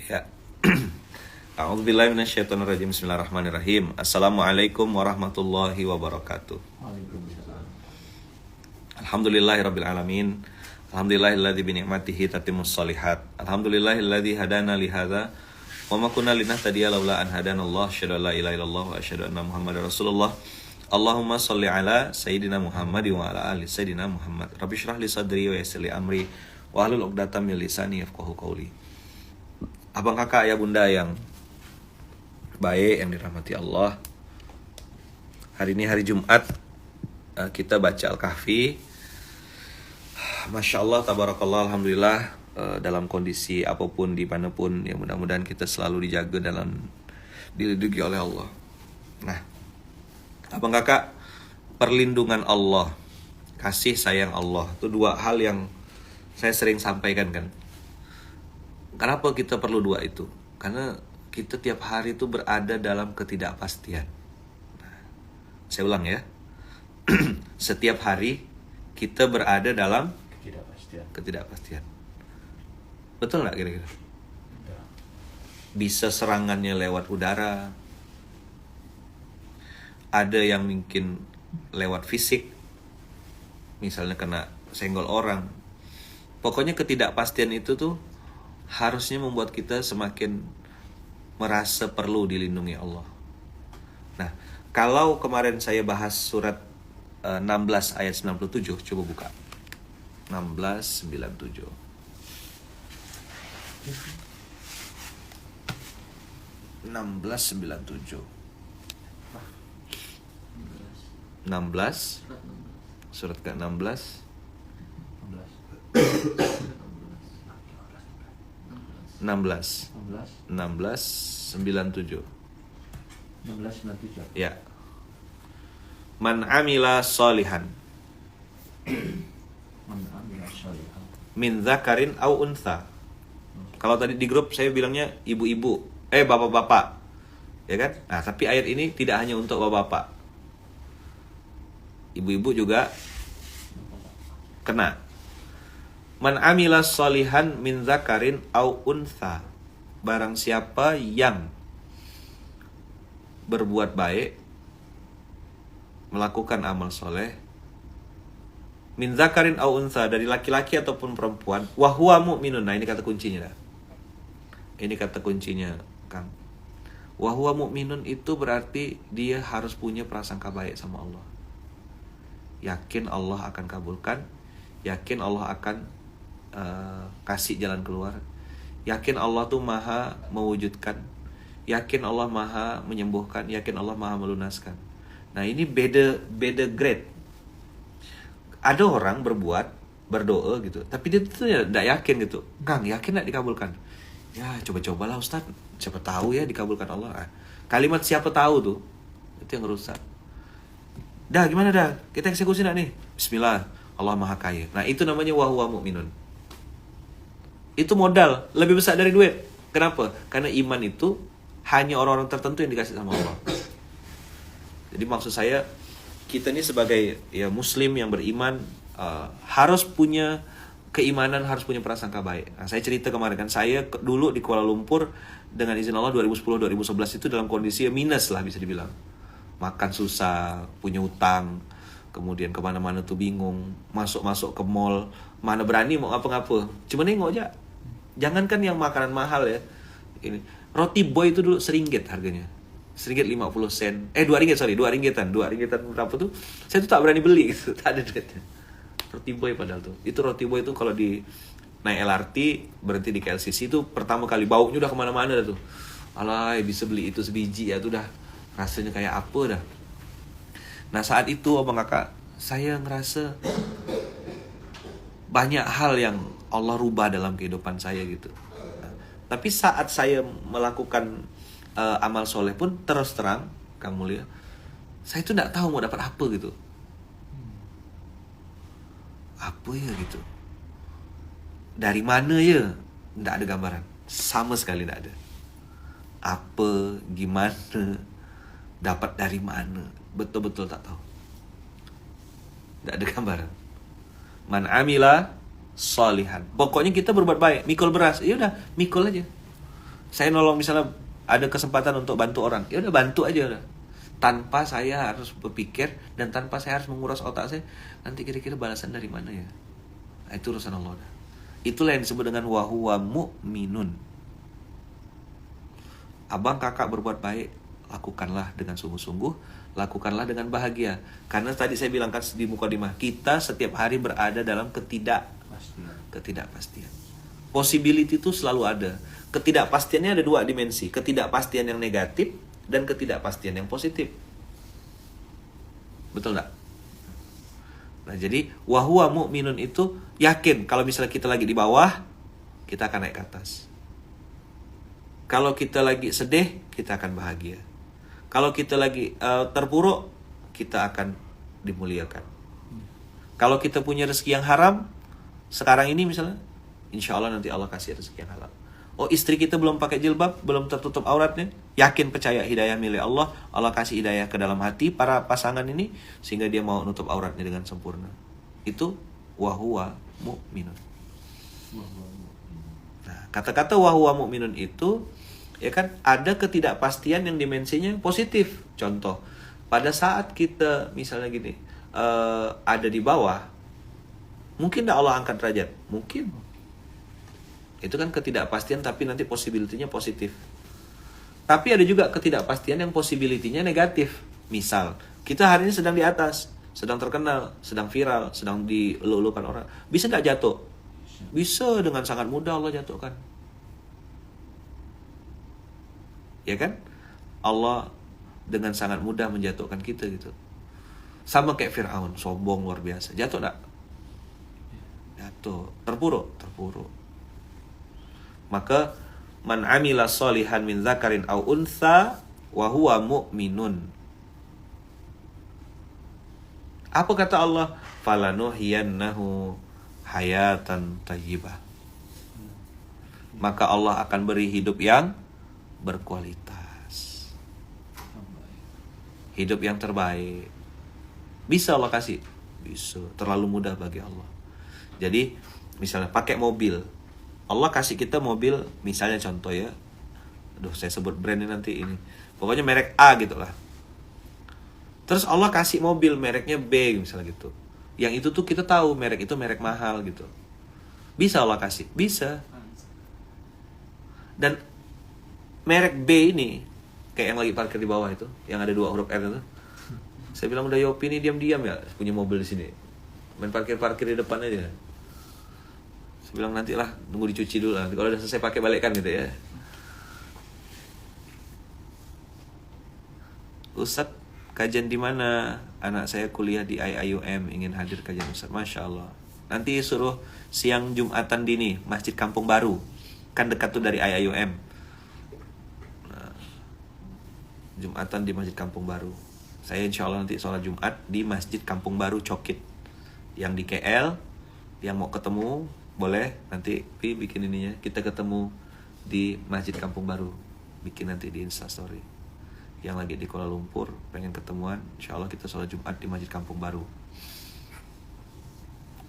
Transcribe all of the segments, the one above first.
Ya. A'udzubillahi minasyaitonirrajim. Bismillahirrahmanirrahim. Assalamualaikum warahmatullahi wabarakatuh. Waalaikumsalam. Alhamdulillahirabbil alamin. Alhamdulillahilladzi bi ni'matihi tatimmus shalihat. Alhamdulillahilladzi hadana li hadza wa ma kunna linahtadiya laula an hadanallah. Asyhadu an la ilaha illallah wa asyhadu anna Muhammadar Rasulullah. Allahumma shalli ala sayyidina Muhammad wa ala ali sayyidina Muhammad. Rabbi shrah li sadri wa yassir li amri wa hlul 'uqdatam min lisani yafqahu qawli. Abang kakak ayah bunda yang baik yang dirahmati Allah, hari ini hari Jumat, kita baca Al-Kahfi. Masya Allah, tabarakallah, alhamdulillah, dalam kondisi apapun, dimanapun, ya mudah-mudahan kita selalu dijaga dalam dilindungi oleh Allah. Nah, abang kakak, perlindungan Allah, kasih sayang Allah, itu dua hal yang saya sering sampaikan kan. Kenapa kita perlu dua itu? Karena kita tiap hari itu berada dalam ketidakpastian. Nah, saya ulang ya. Setiap hari kita berada dalam ketidakpastian. Betul nggak kira-kira? Bisa serangannya lewat udara. Ada yang mungkin lewat fisik. Misalnya kena senggol orang. Pokoknya ketidakpastian itu tuh harusnya membuat kita semakin merasa perlu dilindungi Allah. Nah, kalau kemarin saya bahas surat 16 ayat 97, coba buka. 16:97. 16:97. 16 surat ke-16 16:97. Ya. Man amila sholihan min dzakarin au untha. Kalau tadi di grup saya bilangnya ibu-ibu, bapak-bapak. Ya kan? Nah, tapi ayat ini tidak hanya untuk bapak-bapak. Ibu-ibu juga kena. Man amila sholihan min dzakarin au untha. Barang siapa yang berbuat baik, melakukan amal soleh, min dzakarin au untha, dari laki-laki ataupun perempuan, wa huwa mu'minun. Nah, ini kata kuncinya dah. Ini kata kuncinya, Kang. Wa huwa mu'minun itu berarti dia harus punya prasangka baik sama Allah. Yakin Allah akan kabulkan, yakin Allah akan kasih jalan keluar, yakin Allah tuh maha mewujudkan, yakin Allah maha menyembuhkan, yakin Allah maha melunaskan. Nah, ini beda grade. Ada orang berdoa gitu, tapi dia tuh tidak yakin gitu. Kang, yakin gak dikabulkan? Ya, coba-cobalah Ustaz, siapa tahu ya dikabulkan Allah. Nah, kalimat siapa tahu tuh, itu yang rusak. Dah, gimana dah? Kita eksekusi gak nih? Bismillah, Allah maha kaya. Nah, itu namanya wa huwa mu'minun. Itu modal lebih besar dari duit. Kenapa? Karena iman itu hanya orang-orang tertentu yang dikasih sama Allah. Jadi maksud saya, kita ini sebagai ya muslim yang beriman, harus punya keimanan, harus punya prasangka baik. Nah, saya cerita kemarin kan, saya dulu di Kuala Lumpur dengan izin Allah 2010-2011 itu dalam kondisi minus lah bisa dibilang. Makan susah, punya utang, kemudian kemana-mana tuh bingung, masuk ke mall, mana berani mau ngapa-ngapa, cuma nengok aja. Jangankan yang makanan mahal ya, ini roti boy itu dulu RM1 harganya, RM1.50, RM2 berapa tuh, saya tuh tak berani beli gitu, tak ada duitnya. Roti boy padahal tuh, itu roti boy itu kalau di naik LRT berhenti di KLCC itu pertama kali baunya udah kemana-mana dah tuh. Alay, bisa beli itu sebiji ya tuh dah, rasanya kayak apa dah. Nah, saat itu abang kakak, saya ngerasa banyak hal yang Allah rubah dalam kehidupan saya gitu. Nah, tapi saat saya melakukan amal soleh pun terus terang, Kang Mulia, saya tuh nggak tahu mau dapat apa gitu. Apa ya gitu? Dari mana ya? Nggak ada gambaran, sama sekali nggak ada. Apa, gimana, dapat dari mana? Betul-betul tak tahu. Nggak ada gambaran. Man amila sholihan. Pokoknya kita berbuat baik. Mikul beras, ya udah, mikul aja. Saya nolong misalnya ada kesempatan untuk bantu orang, ya udah bantu aja udah. Tanpa saya harus berpikir dan tanpa saya harus menguras otak saya, nanti kira-kira balasan dari mana ya. Nah, itu urusan Allah. Itulah yang disebut dengan wa huwa mu'minun. Abang kakak berbuat baik, lakukanlah dengan sungguh-sungguh, lakukanlah dengan bahagia. Karena tadi saya bilang kan di mukadimah, kita setiap hari berada dalam ketidakpastian. Possibility itu selalu ada. Ketidakpastiannya ada dua dimensi, ketidakpastian yang negatif dan ketidakpastian yang positif. Betul enggak? Nah, jadi wa huwa mu'minun itu yakin kalau misalnya kita lagi di bawah, kita akan naik ke atas. Kalau kita lagi sedih, kita akan bahagia. Kalau kita lagi terpuruk, kita akan dimuliakan. Kalau kita punya rezeki yang haram, sekarang ini misalnya, insya Allah nanti Allah kasih rezeki yang halal. Oh, istri kita belum pakai jilbab, belum tertutup auratnya, yakin percaya hidayah milik Allah. Allah kasih hidayah ke dalam hati para pasangan ini sehingga dia mau nutup auratnya dengan sempurna. Itu wa huwa mu'minun. Nah, kata-kata wa huwa mu'minun itu ya kan ada ketidakpastian yang dimensinya positif. Contoh, pada saat kita misalnya gini, ada di bawah, mungkin tidak Allah angkat derajat? Mungkin. Itu kan ketidakpastian tapi nanti possibility-nya positif. Tapi ada juga ketidakpastian yang possibility-nya negatif. Misal, kita hari ini sedang di atas, sedang terkenal, sedang viral, sedang dielu-elukan orang. Bisa nggak jatuh? Bisa, dengan sangat mudah Allah jatuhkan. Ya kan? Allah dengan sangat mudah menjatuhkan kita gitu. Sama kayak Fir'aun, sombong luar biasa. Jatuh nggak? Jatuh. Terpuruk? Terpuruk. Maka man amila sholihan min dzakarin aw untha wa huwa mu'minun. Apa kata Allah? Falanuhyiyannahu hayatan thayyibah. Maka Allah akan beri hidup yang berkualitas. Hidup yang terbaik. Bisa Allah kasih? Bisa. Terlalu mudah bagi Allah. Jadi, misalnya pakai mobil. Allah kasih kita mobil, misalnya contoh ya. Aduh, saya sebut brandnya nanti ini. Pokoknya merek A gitu lah. Terus Allah kasih mobil mereknya B misalnya gitu. Yang itu tuh kita tahu merek itu merek mahal gitu. Bisa Allah kasih? Bisa. Dan merek B ini, kayak yang lagi parkir di bawah itu, yang ada 2 huruf R itu. Saya bilang, udah Yopi ini diam-diam ya punya mobil di sini. Main parkir-parkir di depan aja. Saya bilang nanti lah, tunggu dicuci dulu lah. Kalau udah selesai pakai balikkan gitu ya. Ustadz, kajian di mana? Anak saya kuliah di IIUM, ingin hadir kajian Ustadz. Masya Allah. Nanti suruh siang Jumatan dini, Masjid Kampung Baru. Kan dekat tuh dari IIUM. Nah, Jumatan di Masjid Kampung Baru. Saya insya Allah nanti sholat Jumat di Masjid Kampung Baru Cokit. Yang di KL, yang mau ketemu, boleh nanti bikin ininya, kita ketemu di Masjid Kampung Baru, bikin nanti di Instastory. Yang lagi di Kuala Lumpur pengen ketemuan, insya Allah kita sholat Jumat di Masjid Kampung Baru.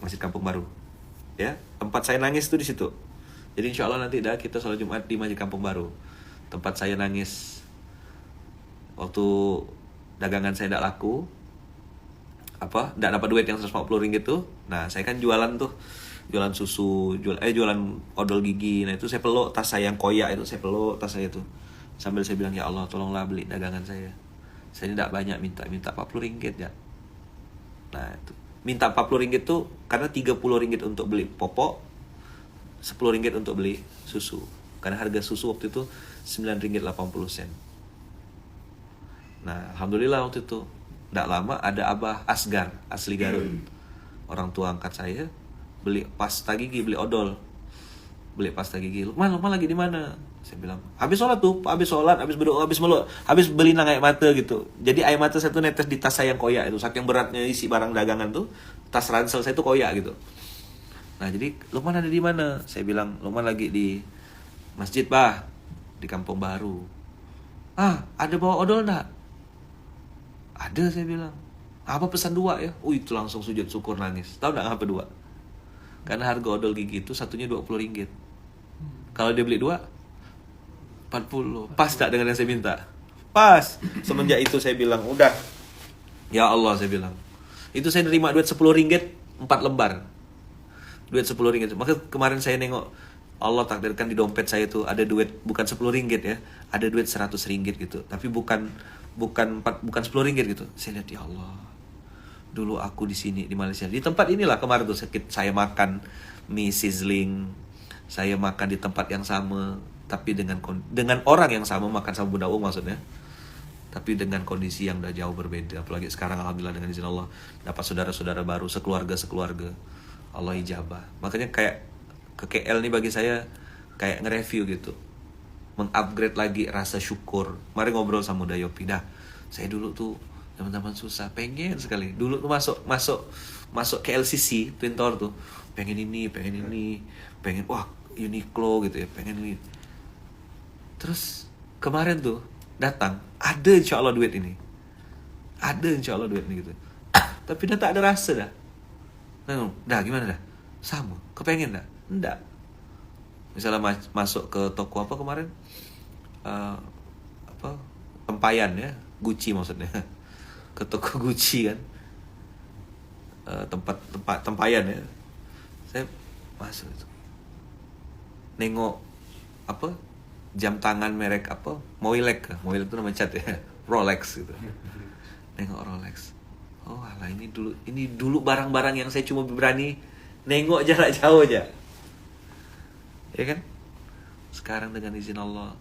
Masjid Kampung Baru, ya, tempat saya nangis tuh di situ. Jadi insya Allah nanti kita sholat Jumat di Masjid Kampung Baru, tempat saya nangis waktu dagangan saya tidak laku, tidak dapat duit yang 150 ringgit tuh. Nah, saya kan jualan tuh, jualan susu, jualan odol gigi. Nah, itu saya peluk tas saya yang koyak itu, saya peluk tas saya itu. Sambil saya bilang, ya Allah tolonglah beli dagangan saya. Saya tidak banyak minta 40 ringgit ya. Nah, itu minta 40 ringgit tuh karena 30 ringgit untuk beli popok, 10 ringgit untuk beli susu. Karena harga susu waktu itu 9 ringgit 80 sen. Nah, alhamdulillah waktu itu tidak lama ada Abah Asgar asli Garut. Orang tua angkat saya beli pasta gigi, beli odol. Beli pasta gigi. Lukman lagi di mana? Saya bilang, habis sholat tuh, habis sholat, habis berdoa, habis beli nang air mata gitu. Jadi air mata saya tuh netes di tas saya yang koyak itu, saking beratnya isi barang dagangan tuh, tas ransel saya tuh koyak gitu. Nah, jadi Lukman ada di mana? Saya bilang, Lukman lagi di masjid, Bah, di Kampung Baru. Ah, ada bawa odol enggak? Ada, saya bilang. Apa pesan 2 ya? Itu langsung sujud syukur nangis. Tahu enggak apa 2? Karena harga odol gigi itu satunya 20 ringgit. Kalau dia beli 2, 40. Pas tak dengan yang saya minta? Pas. Semenjak itu saya bilang, udah. Ya Allah, saya bilang. Itu saya nerima duit 10 ringgit 4 lembar. Duit 10 ringgit. Maka kemarin saya nengok, Allah takdirkan di dompet saya tuh ada duit bukan 10 ringgit ya, ada duit 100 ringgit gitu. Tapi bukan 10 ringgit gitu. Saya lihat, ya Allah. Dulu aku di sini di Malaysia. Di tempat inilah kemarin tuh saya makan mie sizzling. Saya makan di tempat yang sama, tapi dengan orang yang sama, makan sama Bunda Ung maksudnya. Tapi dengan kondisi yang udah jauh berbeda. Apalagi sekarang alhamdulillah dengan izin Allah dapat saudara-saudara baru, sekeluarga. Allah ijabah. Makanya kayak ke KL nih bagi saya kayak nge-review gitu. Mengupgrade lagi rasa syukur. Mari ngobrol sama Bunda Yopi. Dah, saya dulu tuh teman-teman susah, pengen sekali. Dulu tuh masuk ke LCC Twin Tower tuh, pengen wah Uniqlo gitu ya, pengen ini. Terus kemarin tuh datang, ada insya Allah duit ini gitu. Tapi udah tak ada rasa dah. Dah gimana dah? Sama, kepengen dah? Enggak. Misalnya masuk ke toko apa kemarin? Tempayan ya, Gucci maksudnya. Ke toko Gucci kan, tempat tempayan ya. Saya masuk itu, nengok jam tangan merek Moilek itu nama cat ya, Rolex gitu. Nengok Rolex, oh alah, ini dulu barang-barang yang saya cuma berani nengok jarak jauh aja, ya kan. Sekarang dengan izin Allah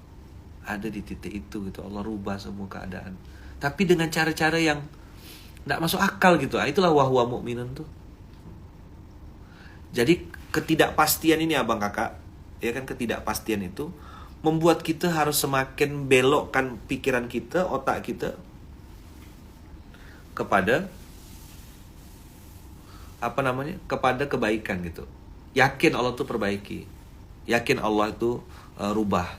ada di titik itu gitu, Allah rubah semua keadaan. Tapi dengan cara-cara yang tidak masuk akal gitu. Itulah wahwa mukminun tuh. Jadi ketidakpastian ini abang kakak, ya kan, ketidakpastian itu membuat kita harus semakin belokkan pikiran kita, otak kita kepada kepada kebaikan gitu. Yakin Allah tuh perbaiki. Yakin Allah itu rubah.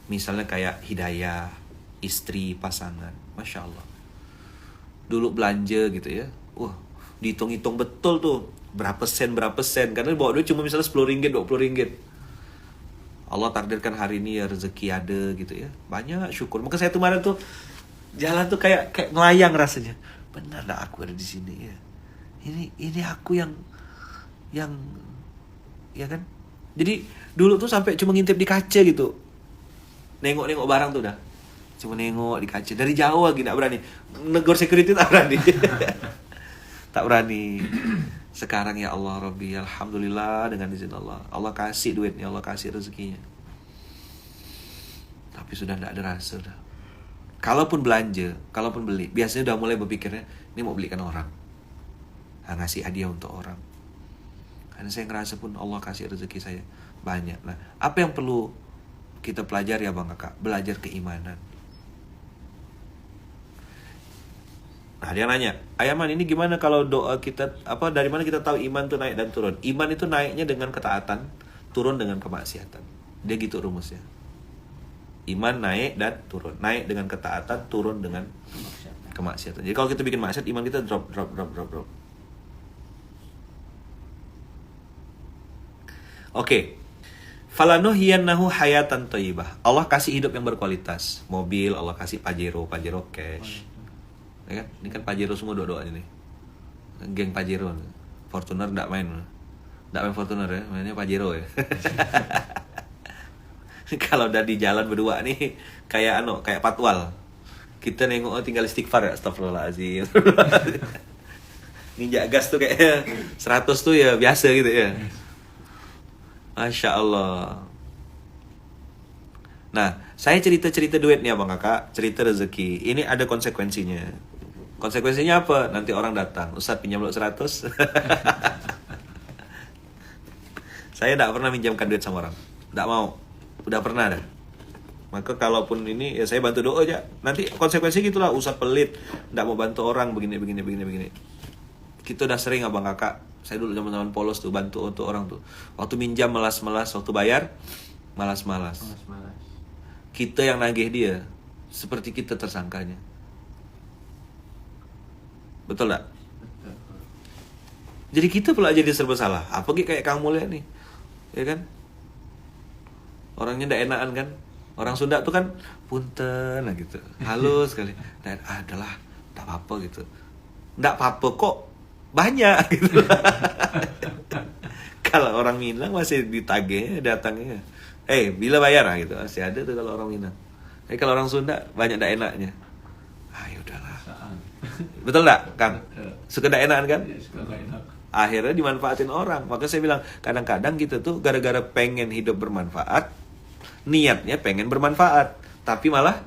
Misalnya kayak hidayah, istri, pasangan, Masya Allah. Dulu belanja gitu ya, dihitung-hitung betul tuh berapa sen, karena bawa duit cuma misalnya 10 ringgit, 20 ringgit. Allah takdirkan hari ini ya rezeki ada gitu ya, banyak syukur. Maka saya kemarin tuh jalan tuh kayak ngelayang rasanya. Benar dah aku ada di sini ya. Ini aku yang ya kan. Jadi dulu tuh sampai cuma ngintip di kaca gitu, nengok barang tuh dah. Cuma nengok di kaca dari jauh lagi, tak berani negor security, tak berani. Tak berani. Sekarang ya Allah Rabbi, alhamdulillah dengan izin Allah kasih duitnya, Allah kasih rezekinya. Tapi sudah tidak ada rasa dah. Kalaupun belanja, kalaupun beli, biasanya udah mulai berpikirnya ini mau belikan orang, ngasih hadiah untuk orang. Karena saya ngerasa pun Allah kasih rezeki saya banyak. Nah, apa yang perlu kita pelajari ya bang kakak? Belajar keimanan. Nah, dia nanya, Ayaman ini gimana kalau doa kita, dari mana kita tahu iman itu naik dan turun? Iman itu naiknya dengan ketaatan, turun dengan kemaksiatan. Dia gitu rumusnya. Iman naik dan turun. Naik dengan ketaatan, turun dengan kemaksiatan. Jadi kalau kita bikin maksiat, iman kita drop. Oke. Falanuhyiyannahu hayatan thayyibah. Allah kasih hidup yang berkualitas. Mobil Allah kasih Pajero cash. Ya kan? Ini kan Pajero semua doa-doanya nih. Geng Pajero. Fortuner enggak main Fortuner ya, mainnya Pajero ya. Kalau udah di jalan berdua nih kayak patwal. Kita nengok tinggal istighfar ya, astagfirullahaladzim. Ninja gas tuh kayak 100 tuh ya biasa gitu ya. Masya Allah. Nah, saya cerita duit nih abang kakak, cerita rezeki. Ini ada konsekuensinya. Konsekuensinya apa? Nanti orang datang, Ustaz pinjam lo 100. Saya tidak pernah minjamkan duit sama orang, tidak mau. Udah pernah dah. Maka kalaupun ini ya saya bantu doa aja. Nanti konsekuensi gitulah, Ustaz pelit, tidak mau bantu orang begini. Kita udah sering abang kakak. Saya dulu zaman polos tuh bantu untuk orang tuh. Waktu minjam malas-malas, waktu bayar malas-malas. Kita yang nagih dia, seperti kita tersangkanya. Betul tak? Jadi kita pula jadi serba salah. Apa kayak kamu lihat nih, ya kan? Orangnya ndak enakan kan? Orang Sunda tuh kan punten lah gitu, halus sekali. Dan adalah tak apa-apa gitu. Nggak apa-apa kok, banyak gitu. Kalau orang Minang masih ditagih datangnya. Bila bayar lah gitu. Masih ada tuh kalau orang Minang. Tapi kalau orang Sunda banyak ndak enaknya. Ya udahlah. Betul nggak, Kang? Suka ndak enakan kan? Suka nggak enak. Akhirnya dimanfaatin orang. Maka saya bilang, kadang-kadang kita tuh gara-gara pengen hidup bermanfaat, niatnya pengen bermanfaat, tapi malah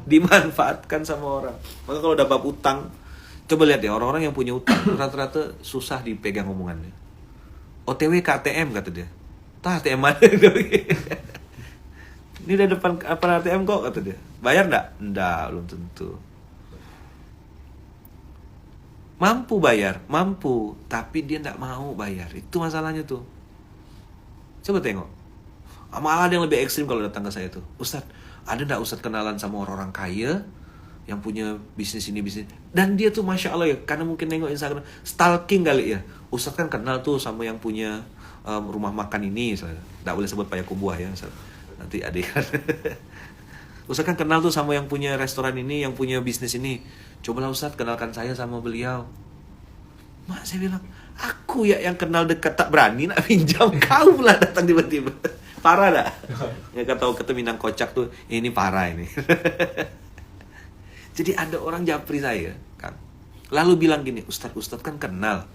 dimanfaatkan sama orang. Maka kalau udah bab utang, coba lihat ya, orang-orang yang punya utang rata-rata susah dipegang omongannya. OTW ke ATM kata dia. Tah ATM mana? Ini udah depan apa ATM kok kata dia. Bayar enggak? Enggak, belum tentu. Mampu bayar, mampu, tapi dia enggak mau bayar. Itu masalahnya tuh. Coba tengok. Malah ada yang lebih ekstrim kalau datang ke saya tuh. Ustadz, ada enggak Ustadz kenalan sama orang-orang kaya yang punya bisnis ini bisnis? Dan dia tuh Masya Allah ya, karena mungkin nengok Instagram, stalking kali ya. Ustadz kan kenal tuh sama yang punya rumah makan ini, enggak boleh sebut Payakumbuh ya, nanti adik kan. Ustadz kan kenal tuh sama yang punya restoran ini, yang punya bisnis ini. Cobalah Ustadz kenalkan saya sama beliau. Mak, saya bilang, aku ya yang kenal dekat tak berani nak pinjam, kau pula datang tiba-tiba. Parah dah. Ya kata Minang kocak tuh, ini parah ini. Jadi ada orang japri saya, Kang. Lalu bilang gini, Ustadz kan kenal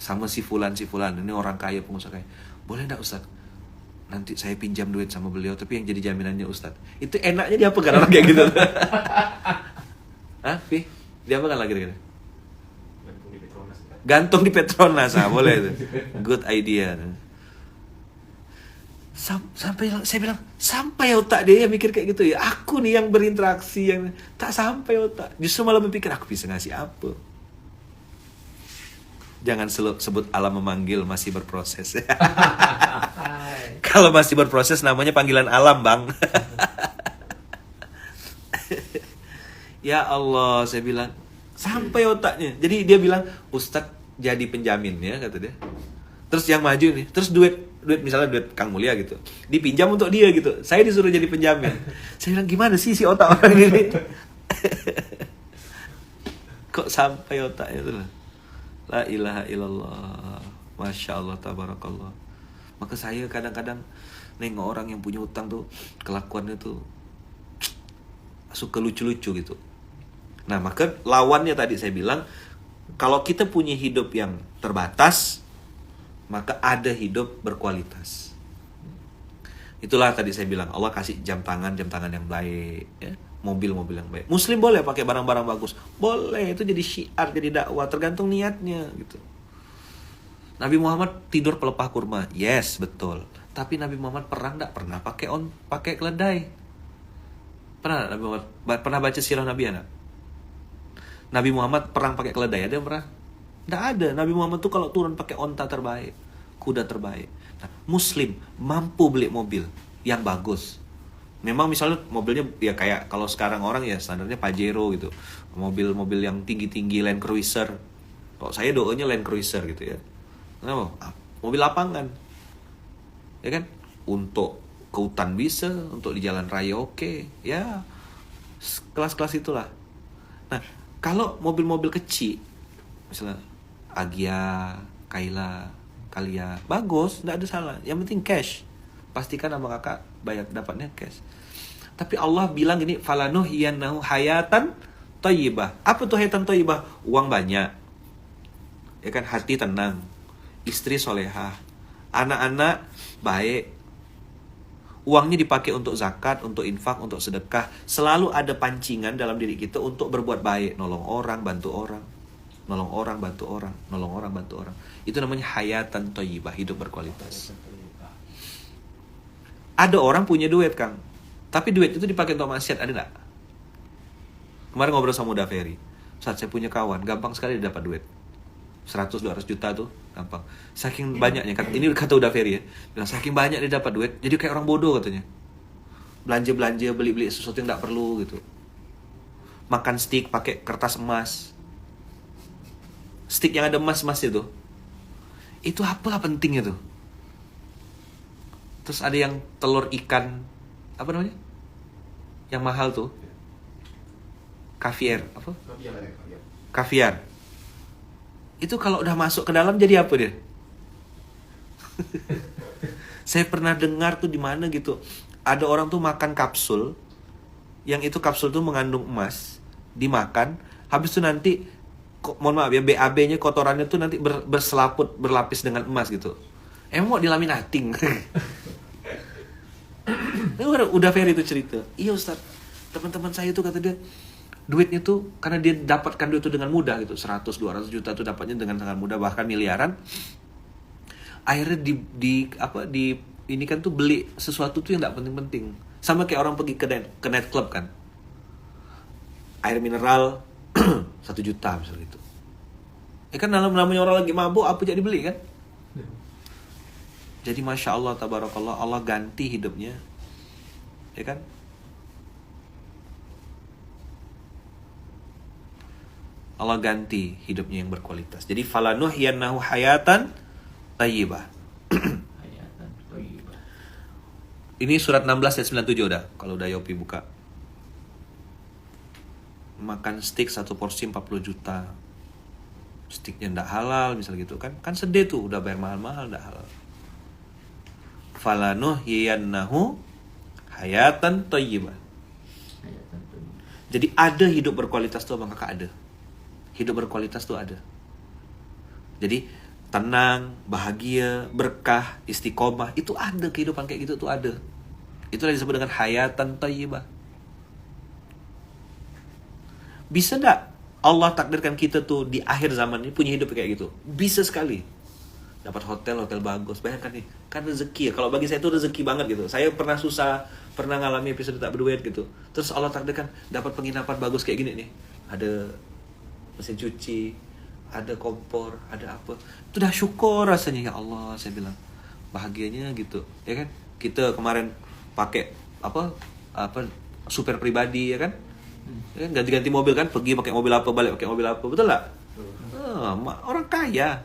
sama si fulan, ini orang kaya, pengusaha kaya. Boleh enggak Ustadz? Nanti saya pinjam duit sama beliau, tapi yang jadi jaminannya Ustadz. Itu enaknya dia apa kan orang kayak gitu? Hah, Pi? Dia apa kan lagi kira-kira? Gantung di Petronas, boleh itu. Good idea. Sampai saya bilang, sampai otak dia yang mikir kayak gitu ya. Aku nih yang berinteraksi, yang tak sampai otak. Justru malah berpikir, aku bisa ngasih apa? Jangan sebut alam memanggil, masih berproses. Kalau masih berproses namanya panggilan alam, Bang. Ya Allah, saya bilang, sampai otaknya. Jadi dia bilang, Ustadz jadi penjamin ya, kata dia. Terus yang maju nih, terus duit misalnya duit Kang Mulia gitu, dipinjam untuk dia gitu. Saya disuruh jadi penjamin. Saya bilang, gimana sih si otak orang ini? Kok sampai otaknya tuh? La ilaha illallah. Masya Allah, tabarakallah. Maka saya kadang-kadang nengok orang yang punya utang tuh, kelakuannya tuh suka lucu-lucu gitu. Nah, maka lawannya tadi saya bilang, kalau kita punya hidup yang terbatas, maka ada hidup berkualitas. Itulah tadi saya bilang, Allah kasih jam tangan yang baik, ya. Mobil yang baik. Muslim boleh pakai barang-barang bagus, boleh, itu jadi syiar, jadi dakwah, tergantung niatnya gitu. Nabi Muhammad tidur pelepah kurma, yes, betul. Tapi Nabi Muhammad pernah pakai keledai. Pernah Nabi Muhammad pernah baca sirah Nabi anak? Nabi Muhammad perang pakai keledai, ada yang pernah? Nggak ada. Nabi Muhammad tuh kalau turun pakai onta terbaik, kuda terbaik. Nah, Muslim mampu beli mobil yang bagus. Memang misalnya mobilnya ya kayak kalau sekarang orang ya standarnya Pajero gitu, mobil-mobil yang tinggi-tinggi, Land Cruiser. Kalau saya doanya Land Cruiser gitu ya. Kenapa? Mobil lapangan, ya kan? Untuk ke hutan bisa, untuk di jalan raya oke. Ya kelas-kelas itulah. Nah, kalau mobil-mobil kecil, misalnya Agya, Kaila, Kalia, bagus, nggak ada salah. Yang penting cash. Pastikan sama kakak bayar dapatnya cash. Tapi Allah bilang gini, falanuhiyanahu hayatan thayyibah. Apa tuh hayatan thayyibah? Uang banyak, ya kan, hati tenang, istri solehah, anak-anak baik, uangnya dipakai untuk zakat, untuk infak, untuk sedekah. Selalu ada pancingan dalam diri kita untuk berbuat baik, nolong orang, bantu orang, nolong orang, bantu orang, nolong orang, bantu orang. Itu namanya hayatan thayyibah, hidup berkualitas. Ada orang punya duit, Kang, tapi duit itu dipakai untuk maksiat, ada nggak? Kemarin ngobrol sama Uda Ferry, saat saya punya kawan, gampang sekali dapat duit 100-200 juta tuh, gampang. Saking banyaknya, ini kata Uda Ferry ya, bilang saking banyak dia dapat duit, jadi kayak orang bodoh katanya. Belanja, beli sesuatu yang nggak perlu gitu. Makan steak pakai kertas emas, steak yang ada emas itu apalah pentingnya tuh. Terus ada yang telur ikan, apa namanya? Yang mahal tuh. Kaviar. Apa? Kaviar. Kaviar. Itu kalau udah masuk ke dalam jadi apa dia? Saya pernah dengar tuh di mana gitu. Ada orang tuh makan kapsul. Yang itu kapsul tuh mengandung emas. Dimakan. Habis itu nanti, mohon maaf ya, BAB-nya, kotorannya tuh nanti berselaput, berlapis dengan emas gitu. Emang mau dilaminating? Udah fair itu cerita. Iya Ustaz, teman-teman saya tuh kata dia, duitnya tuh karena dia dapatkan duit itu dengan mudah gitu, 100-200 juta tuh dapatnya dengan sangat mudah, bahkan miliaran. Akhirnya ini kan tuh beli sesuatu tuh yang gak penting-penting. Sama kayak orang pergi ke night club kan, air mineral 1 juta misalnya gitu. Kan namanya orang lagi mabuk, apa jadi beli kan? Jadi Masya Allah, Tabarakallah, Allah ganti hidupnya. Ya kan? Allah ganti hidupnya yang berkualitas. Jadi falanuhyannahu hayatan thayyibah. Hayatan thayyibah. Ini surat 16 ayat 97 udah. Kalau udah Yopi buka. Makan steak 1 porsi 40 juta. Steaknya ndak halal misal gitu kan. Kan sedih tuh, udah bayar mahal-mahal ndak halal. Falanuhyannahu hayatan thayyibah. Hayatan thayyibah. Jadi ada hidup berkualitas tuh Bang Kakak, ada. Hidup berkualitas tuh ada. Jadi tenang, bahagia, berkah, istiqomah, itu ada, kehidupan kayak gitu tuh ada. Itulah disebut dengan hayatan thayyibah. Bisa enggak Allah takdirkan kita tuh di akhir zaman ini punya hidup kayak gitu? Bisa sekali. Dapat hotel bagus. Bayangkan nih, kan rezeki ya. Kalau bagi saya itu rezeki banget gitu. Saya pernah susah, pernah ngalami episode tak berduit gitu. Terus Allah takdirkan dapat penginapan bagus kayak gini nih. Ada mesin cuci, ada kompor, ada apa. Itu udah syukur rasanya, ya Allah, saya bilang. Bahagianya gitu, ya kan? Kita kemarin pakai apa super pribadi, ya kan? Ya kan, ganti-ganti mobil kan, pergi pakai mobil apa, balik pakai mobil apa, betul nggak? Orang kaya.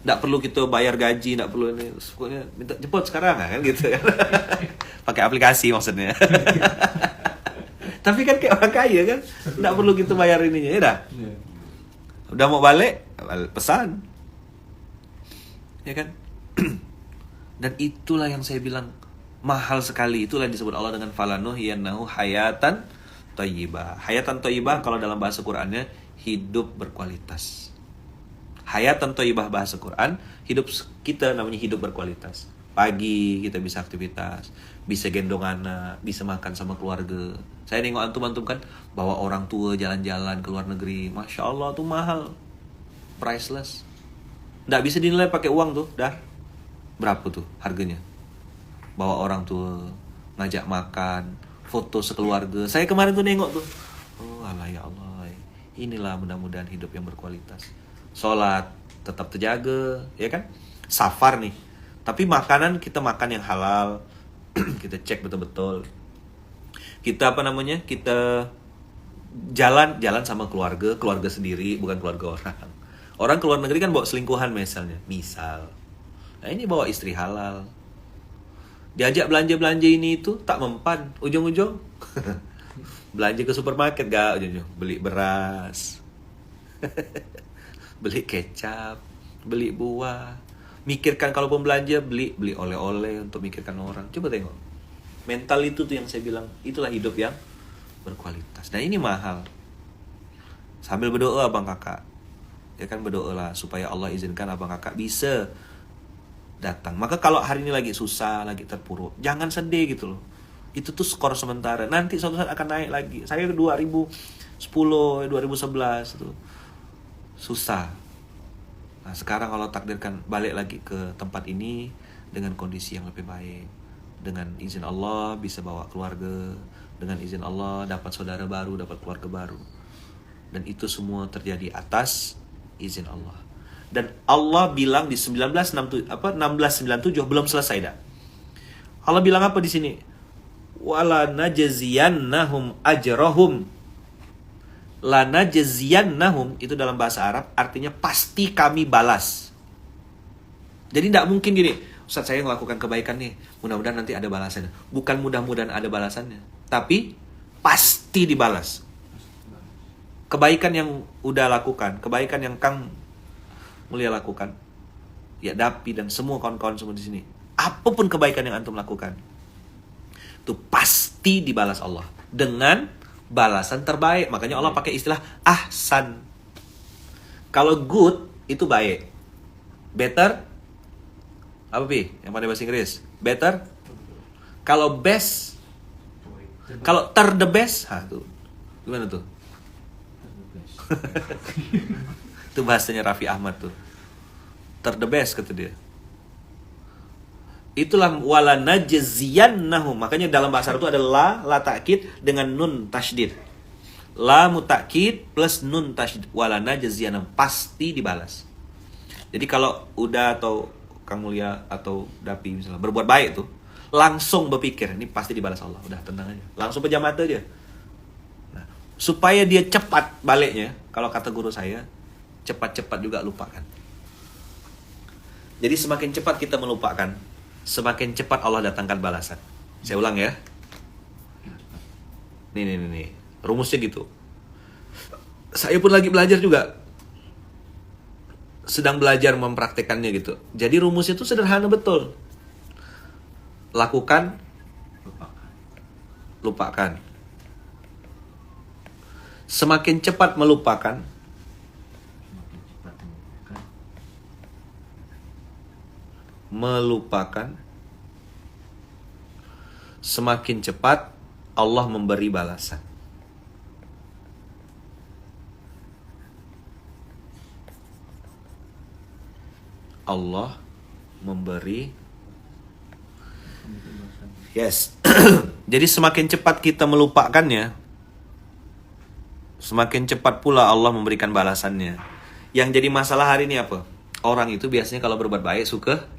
Nggak perlu kita bayar gaji, nggak perlu ini, pokoknya minta jemput sekarang kan gitu kan. Pakai aplikasi maksudnya. Tapi kan kayak orang kaya kan, nggak perlu kita bayar ininya, ya dah. Udah mau balik, pesan. Ya kan? Dan itulah yang saya bilang mahal sekali. Itulah yang disebut Allah dengan falanuhyannahu hayatan thayyibah. Hayatan thayyibah kalau dalam bahasa Qur'annya hidup berkualitas. Hayatan thayyibah bahasa Quran, hidup kita namanya hidup berkualitas. Pagi kita bisa aktivitas, bisa gendong anak, bisa makan sama keluarga. Saya nengok antum kan bawa orang tua jalan-jalan ke luar negeri. Masya Allah tuh mahal, priceless. Nggak bisa dinilai pakai uang tuh, dah. Berapa tuh harganya? Bawa orang tua, ngajak makan, foto sekeluarga. Saya kemarin tuh nengok tuh. Oh Allah ya Allah, inilah mudah-mudahan hidup yang berkualitas. Sholat tetap terjaga, ya kan? Safar nih, tapi makanan kita makan yang halal. Kita cek betul-betul. Kita kita jalan sama keluarga sendiri, bukan keluarga orang. Orang keluar negeri kan bawa selingkuhan misal. Nah ini bawa istri halal. Diajak belanja ini itu tak mempan, ujung-ujung belanja ke supermarket gak, ujung-ujung beli beras. Beli kecap, beli buah, mikirkan kalau belanja beli oleh-oleh untuk mikirkan orang. Coba tengok, mental itu tuh yang saya bilang, itulah hidup yang berkualitas. Dan ini mahal. Sambil berdoa abang kakak, ya kan, berdoalah supaya Allah izinkan abang kakak bisa datang. Maka kalau hari ini lagi susah, lagi terpuruk, jangan sedih gitu loh. Itu tuh skor sementara. Nanti suatu saat akan naik lagi. Saya 2010, 2011 tuh susah. Nah sekarang kalau takdirkan balik lagi ke tempat ini dengan kondisi yang lebih baik, dengan izin Allah bisa bawa keluarga, dengan izin Allah dapat saudara baru, dapat keluarga baru, dan itu semua terjadi atas izin Allah. Dan Allah bilang di 1697 belum selesai dah. Allah bilang apa di sini? Wala najziyannahum ajrahum. Lana jaziyannahum itu dalam bahasa Arab artinya pasti kami balas. Jadi tidak mungkin gini, Ustaz saya melakukan kebaikan nih, mudah-mudahan nanti ada balasannya. Bukan mudah-mudahan ada balasannya, tapi pasti dibalas. Kebaikan yang udah lakukan, kebaikan yang Kang Mulia lakukan, ya Dapi dan semua kawan-kawan semua di sini, apapun kebaikan yang antum lakukan, itu pasti dibalas Allah dengan balasan terbaik. Makanya Allah pakai istilah ahsan. Kalau good itu baik, better apa Pi? Yang pada bahasa Inggris, better. Kalau best, kalau the best, tuh gimana tuh? Itu bahasanya Raffi Ahmad tuh. The best kata dia. Itulah wala najziyannahum. Makanya dalam bahasa Arab itu ada la ta'kid dengan nun tasydid. La mutakkid plus nun tasydid. Wala najziyannahum, pasti dibalas. Jadi kalau udah atau Kang Mulia atau Dapi misalnya berbuat baik tuh, langsung berpikir ini pasti dibalas Allah. Udah tenang aja. Langsung pejam mata aja. Nah, supaya dia cepat baliknya, kalau kata guru saya, cepat-cepat juga lupakan. Jadi semakin cepat kita melupakan, semakin cepat Allah datangkan balasan. Saya ulang ya. Nih. Rumusnya gitu. Saya pun lagi belajar juga. Sedang belajar mempraktekannya gitu. Jadi rumusnya itu sederhana betul. Lakukan, lupakan. Semakin cepat melupakan, semakin cepat Allah memberi balasan. Allah memberi. Yes. Jadi semakin cepat kita melupakannya, semakin cepat pula Allah memberikan balasannya. Yang jadi masalah hari ini apa? Orang itu biasanya kalau berbuat baik suka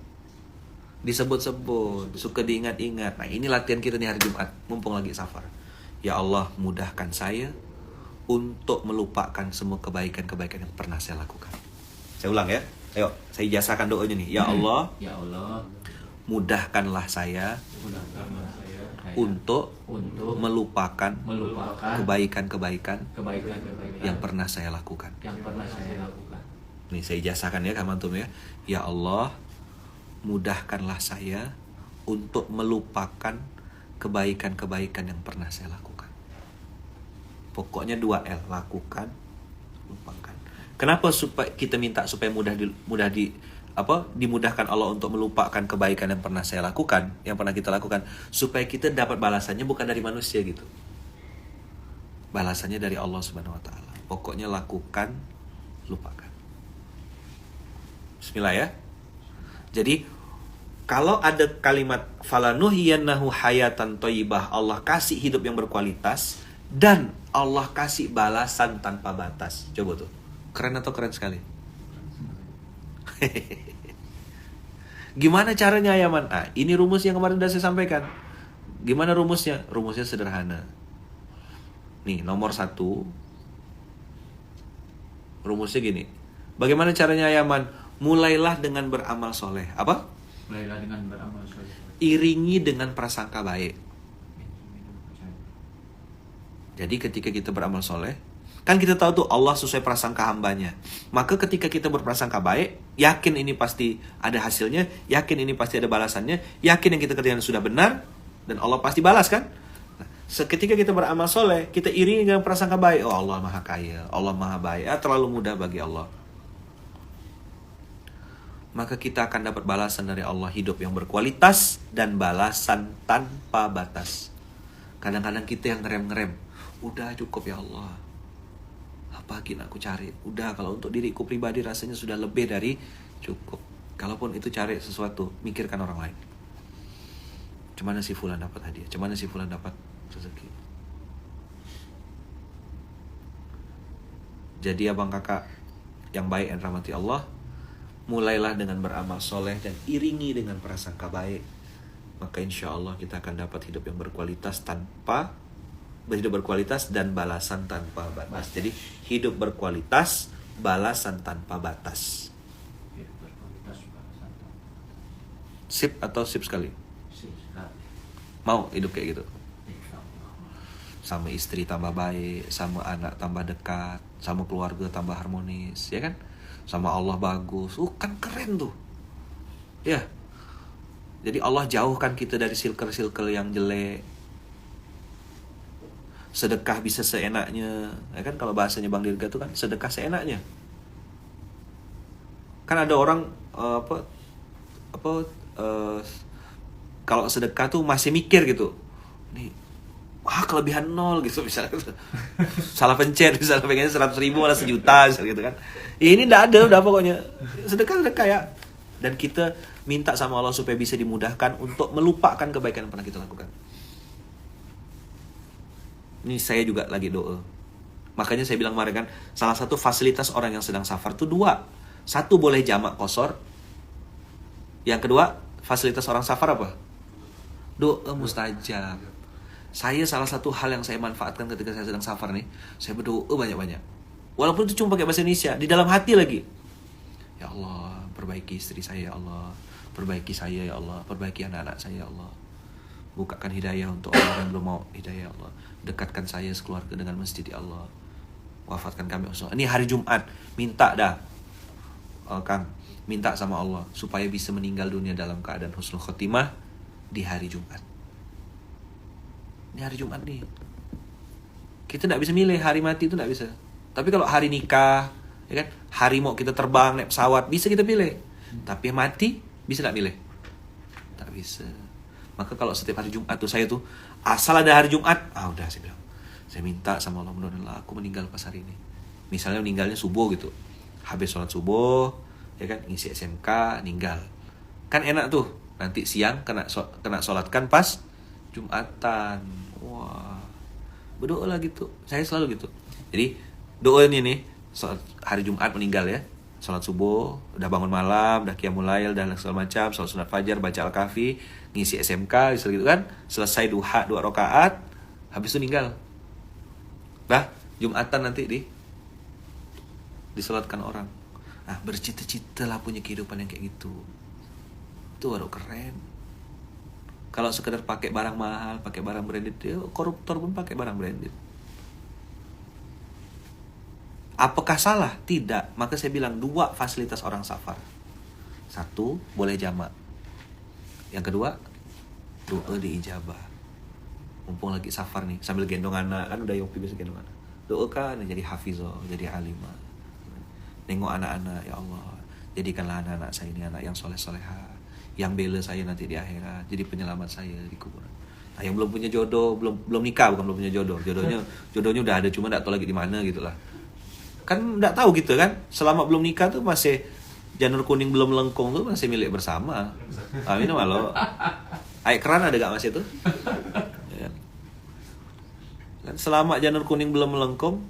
disebut-sebut, suka diingat-ingat. Nah, ini latihan kita nih hari Jumat, mumpung lagi safar. Ya Allah, mudahkan saya untuk melupakan semua kebaikan-kebaikan yang pernah saya lakukan. Saya ulang ya. Ayo, saya ijazahkan doanya nih. Ya Allah, mudahkanlah saya untuk melupakan kebaikan-kebaikan yang pernah saya lakukan. Nih saya ijazahkan ya kamantum ya. Ya Allah, mudahkanlah saya untuk melupakan kebaikan-kebaikan yang pernah saya lakukan. Pokoknya 2L, lakukan, lupakan. Kenapa supaya kita minta supaya dimudahkan Allah untuk melupakan kebaikan yang pernah saya lakukan, yang pernah kita lakukan, supaya kita dapat balasannya bukan dari manusia gitu. Balasannya dari Allah Subhanahu wa taala. Pokoknya lakukan, lupakan. Bismillah ya. Jadi kalau ada kalimat falanuhiyannahu hayatan thayyibah, Allah kasih hidup yang berkualitas dan Allah kasih balasan tanpa batas. Coba tuh. Keren atau keren sekali? Gimana caranya ya Man? Nah, ini rumus yang kemarin sudah saya sampaikan. Gimana rumusnya? Rumusnya sederhana. Nih, nomor 1. Rumusnya gini. Bagaimana caranya ya Man? Mulailah dengan beramal soleh. Apa? Mulailah dengan beramal soleh. Iringi dengan prasangka baik. Jadi ketika kita beramal soleh, kan kita tahu tuh Allah sesuai prasangka hambanya. Maka ketika kita berprasangka baik, yakin ini pasti ada hasilnya, yakin ini pasti ada balasannya, yakin yang kita kerjakan sudah benar, dan Allah pasti balas kan? Nah, seketika kita beramal soleh, kita iringi dengan prasangka baik. Oh Allah maha kaya, Allah maha baik, terlalu mudah bagi Allah. Maka kita akan dapat balasan dari Allah, hidup yang berkualitas dan balasan tanpa batas. Kadang-kadang kita yang ngerem-ngerem, udah cukup ya Allah, apa lagi aku cari? Udah, kalau untuk diriku pribadi rasanya sudah lebih dari cukup. Kalaupun itu cari sesuatu, mikirkan orang lain. Cemana si fulan dapat hadiah? Cemana si fulan dapat rezeki? Jadi abang kakak yang baik dan rahmati Allah, mulailah dengan beramal soleh dan iringi dengan prasangka baik. Maka insya Allah kita akan dapat hidup yang berkualitas dan balasan tanpa batas. Jadi hidup berkualitas, balasan tanpa batas. Sip atau sip sekali? Sip sekali. Mau hidup kayak gitu? sama istri tambah baik, sama anak tambah dekat, sama keluarga tambah harmonis, ya kan? Sama Allah bagus. Kan keren tuh. Ya. Jadi Allah jauhkan kita dari circle-circle yang jelek. Sedekah bisa seenaknya, ya kan? Kalau bahasanya Bang Dirga tuh kan sedekah seenaknya. Kan ada orang kalau sedekah tuh masih mikir gitu. Nih, kelebihan 0 gitu misalnya. Salah pencet misalnya pengennya 100.000 malah 1 juta misalnya gitu kan. Ini enggak ada udah pokoknya. Sedekah ya. Dan kita minta sama Allah supaya bisa dimudahkan untuk melupakan kebaikan yang pernah kita lakukan. Ini saya juga lagi doa. Makanya saya bilang kemarin kan, salah satu fasilitas orang yang sedang safar tuh 2. Satu, boleh jamak qashar. Yang kedua, fasilitas orang safar apa? Doa mustajab. Saya salah satu hal yang saya manfaatkan ketika saya sedang safar nih, saya berdoa banyak-banyak. Walaupun itu cuma pakai bahasa Indonesia, di dalam hati lagi. Ya Allah, perbaiki istri saya ya Allah, perbaiki saya ya Allah, perbaiki anak-anak saya ya Allah. Bukakan hidayah untuk orang yang belum mau hidayah ya Allah. Dekatkan saya sekeluarga dengan masjid ya Allah. Wafatkan kami Allah. Ini hari Jumat, minta dah. Kang, minta sama Allah supaya bisa meninggal dunia dalam keadaan husnul khotimah di hari Jumat. Ini hari Jumat nih. Kita tidak bisa milih hari mati itu, tidak bisa. Tapi kalau hari nikah, ya kan, hari mau kita terbang naik pesawat bisa kita pilih. Tapi mati bisa tidak milih? Tak bisa. Maka kalau setiap hari Jumat tuh saya tuh asal ada hari Jumat, udah saya bilang, saya minta sama Allah, mudah-mudahan aku meninggal pas hari ini. Misalnya meninggalnya subuh gitu, habis sholat subuh, ya kan, ngisi SMK, meninggal. Kan enak tuh, nanti siang kena sholatkan pas Jumatan. Wah, berdoa lah gitu. Saya selalu gitu. Jadi doa ini nih, hari Jumat meninggal ya, sholat subuh, udah bangun malam, udah qiyamul lail dan segala macam, sholat sunat fajar, baca Al-Kahfi, ngisi SMK, gitu kan, selesai duha 2 rakaat, habis itu meninggal. Bah, Jumatan nanti disolatkan orang. Nah, bercita-cita lah punya kehidupan yang kayak gitu. Itu baru keren. Kalau sekedar pakai barang mahal, pakai barang branded, koruptor pun pakai barang branded. Apakah salah? Tidak. Maka saya bilang 2 fasilitas orang safar. 1, boleh jamak. Yang kedua, doa diijabah. Mumpung lagi safar nih, sambil gendong anak, kan udah Yopi bisa gendong anak. Doakan jadi hafizah, jadi alimah. Nengok anak-anak, ya Allah, jadikanlah anak-anak saya ini anak yang soleh-soleha, yang bela saya nanti di akhirat, jadi penyelamat saya di kuburan. Nah, yang belum punya jodoh, belum nikah, bukan belum punya jodoh. Jodohnya udah ada, cuma enggak tahu lagi di mana gitu lah. Kan enggak tahu gitu kan. Selama belum nikah tuh masih janur kuning belum melengkung tuh masih milik bersama. Amin malu. Air keran ada gak Mas itu? Ya. Kan selama janur kuning belum melengkung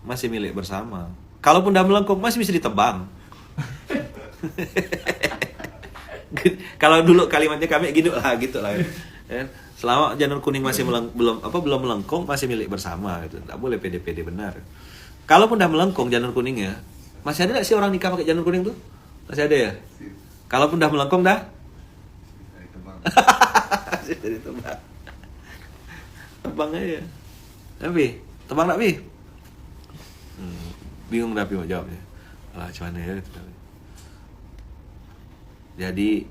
masih milik bersama. Kalaupun udah melengkung masih bisa ditebang. Kalau dulu kalimatnya kami gitu lah. Ya. Selama janur kuning masih belum melengkung masih milik bersama gitu. Enggak boleh pede-pede, benar. Kalaupun udah melengkung janur kuningnya, masih ada enggak sih orang nikah pakai janur kuning tuh? Masih ada ya? Kalaupun udah melengkung dah masih jadi tebang. Tebang aja. Tapi tebang tak Pi? Bingung dah Pi mau jawabnya. Macam mana ya? Jadi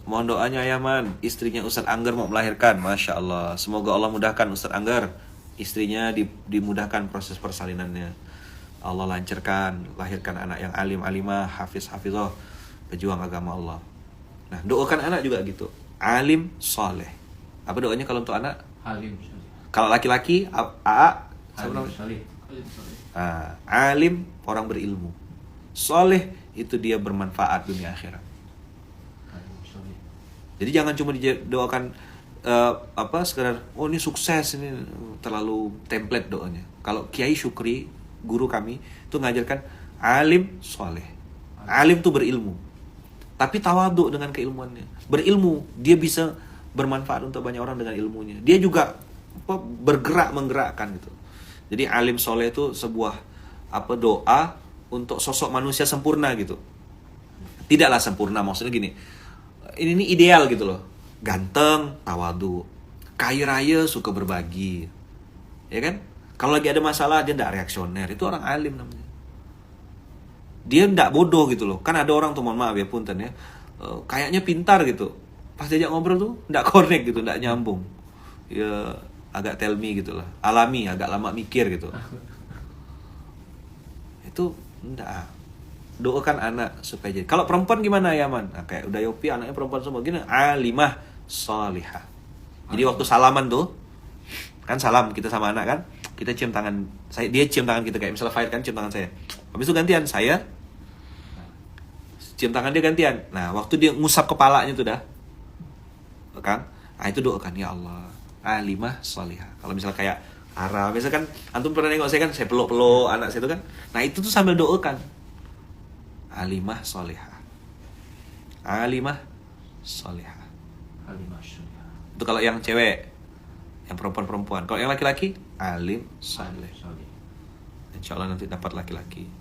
mohon doanya Yaman, istrinya Ustadz Angger mau melahirkan. Masya Allah, semoga Allah mudahkan Ustadz Angger, istrinya dimudahkan proses persalinannya. Allah lancarkan, lahirkan anak yang alim, alimah, hafiz, hafizah, pejuang agama Allah. Nah, doakan anak juga gitu, alim, soleh. Apa doanya kalau untuk anak? Alim. Kalau laki-laki, Alim. Alim, orang berilmu. Soleh, itu dia bermanfaat dunia akhirat. Jadi jangan cuma didoakan sekedar ini sukses, ini terlalu template doanya. Kalau Kiai Syukri, guru kami, itu ngajarkan alim soleh. Alim itu berilmu, tapi tawadhu dengan keilmuannya. Berilmu, dia bisa bermanfaat untuk banyak orang dengan ilmunya. Dia juga menggerakkan gitu. Jadi alim soleh itu sebuah doa untuk sosok manusia sempurna gitu. Tidaklah sempurna, maksudnya gini. Ini ideal gitu loh. Ganteng, tawadhu. kaya raya suka berbagi. Ya kan? Kalau lagi ada masalah dia tidak reaksioner, itu orang alim namanya. Dia tidak bodoh gitu loh. Kan ada orang tuh, mohon maaf ya punten ya, kayaknya pintar gitu, pas diajak ngobrol tuh tidak connect gitu, tidak nyambung. Ya agak tell me gitu lah, alami, agak lama mikir gitu. Itu enggak. Doakan anak supaya jadi. Kalau perempuan gimana ya man? Nah, kayak udah Yopi anaknya perempuan semua gini, alimah sholihah. Jadi waktu salaman tuh kan salam kita sama anak kan, kita cium tangan saya, dia cium tangan kita, kayak misalnya Fahid kan cium tangan saya. Habis itu gantian saya cium tangan dia gantian. Nah, waktu dia ngusap kepalanya tuh dah, Kang, nah itu doakan ya Allah, alimah sholihah. Kalau misalnya kayak Ara, biasa kan antum pernah nengok saya kan, saya peluk-peluk anak saya itu kan. Nah, itu tuh sambil doakan. Alimah sholihah. Alimah sholihah. Alimah sholihah. Itu kalau yang cewek, yang perempuan-perempuan. Kalau yang laki-laki, alim saleh. Insya Allah nanti dapat laki-laki.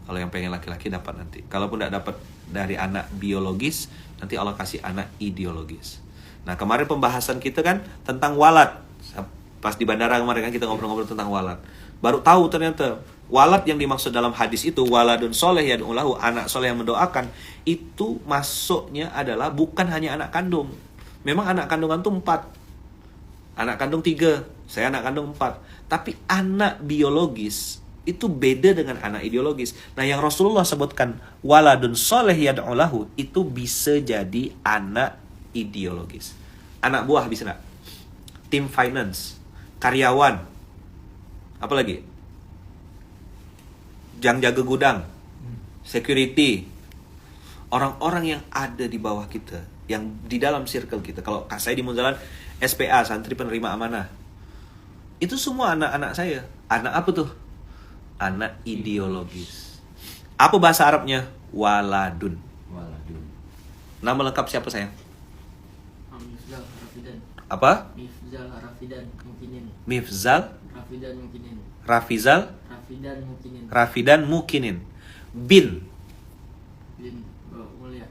Kalau yang pengen laki-laki dapat nanti. Kalaupun tidak dapat dari anak biologis, nanti Allah kasih anak ideologis. Nah, kemarin pembahasan kita kan tentang walad. Pas di bandara kemarin kan kita ngobrol-ngobrol tentang walad. Baru tahu ternyata walad yang dimaksud dalam hadis itu, waladun soleh yad'u lahu, anak soleh yang mendoakan, itu masuknya adalah bukan hanya anak kandung. Memang anak kandungan itu 4, anak kandung 3, saya anak kandung 4. Tapi anak biologis itu beda dengan anak ideologis. Nah, yang Rasulullah sebutkan waladun soleh yad'u lahu, itu bisa jadi anak ideologis. Anak buah bisa nggak? Tim finance, karyawan, apa lagi? Yang jaga gudang, security, orang-orang yang ada di bawah kita, yang di dalam circle kita. Kalau saya di Munzalan, SPA, santri penerima amanah, itu semua anak-anak saya. Anak apa tuh? Anak ideologis. Apa bahasa Arabnya? Waladun. Waladun. Nama lengkap siapa sayang? Mifzal Rafidan. Apa? Mifzal Rafidan Mukinin. Mifzal Rafidan Mukinin. Rafizal Rafidan Mukinin. Rafidan Mukinin. Bin. Bin Mulia.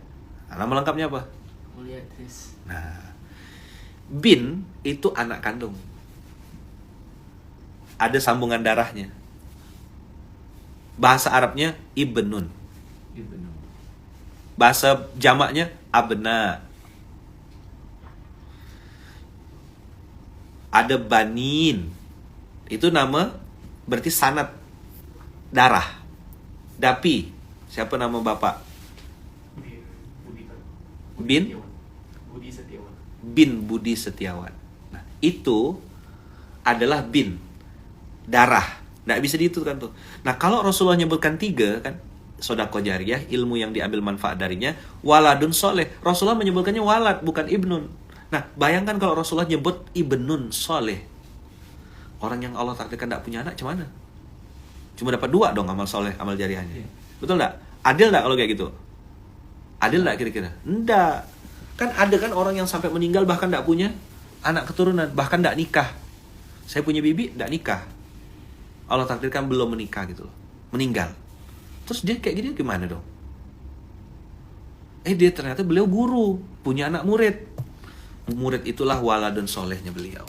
Nah, nama lengkapnya apa? Mulia Tris. Nah, bin itu anak kandung. Ada sambungan darahnya. Bahasa Arabnya ibnun. Ibnu. Bahasa jamaknya abna. Ada banin. Itu nama berarti sanad darah. Dapi. Siapa nama bapak? Bin Budi Setiawan. Bin Budi Setiawan. Nah, itu adalah bin, darah. Nggak bisa dihitungkan tuh. Nah, kalau Rasulullah nyebutkan 3 kan, sodaqah jariyah, ilmu yang diambil manfaat darinya, waladun soleh. Rasulullah menyebutkannya walad, bukan ibnun. Nah, bayangkan kalau Rasulullah nyebut ibnun soleh. Orang yang Allah takdirkan nggak punya anak, gimana? Cuma dapat 2 dong amal soleh, amal jariyahnya. Betul nggak? Adil nggak kalau kayak gitu? Adil nggak kira-kira? Nggak. Kan ada kan orang yang sampai meninggal bahkan nggak punya anak keturunan, bahkan nggak nikah. Saya punya bibi, nggak nikah. Allah takdirkan belum menikah gitu loh, meninggal. Terus dia kayak gini gimana dong? Dia ternyata beliau guru, punya anak murid. Murid itulah waladun solehnya beliau.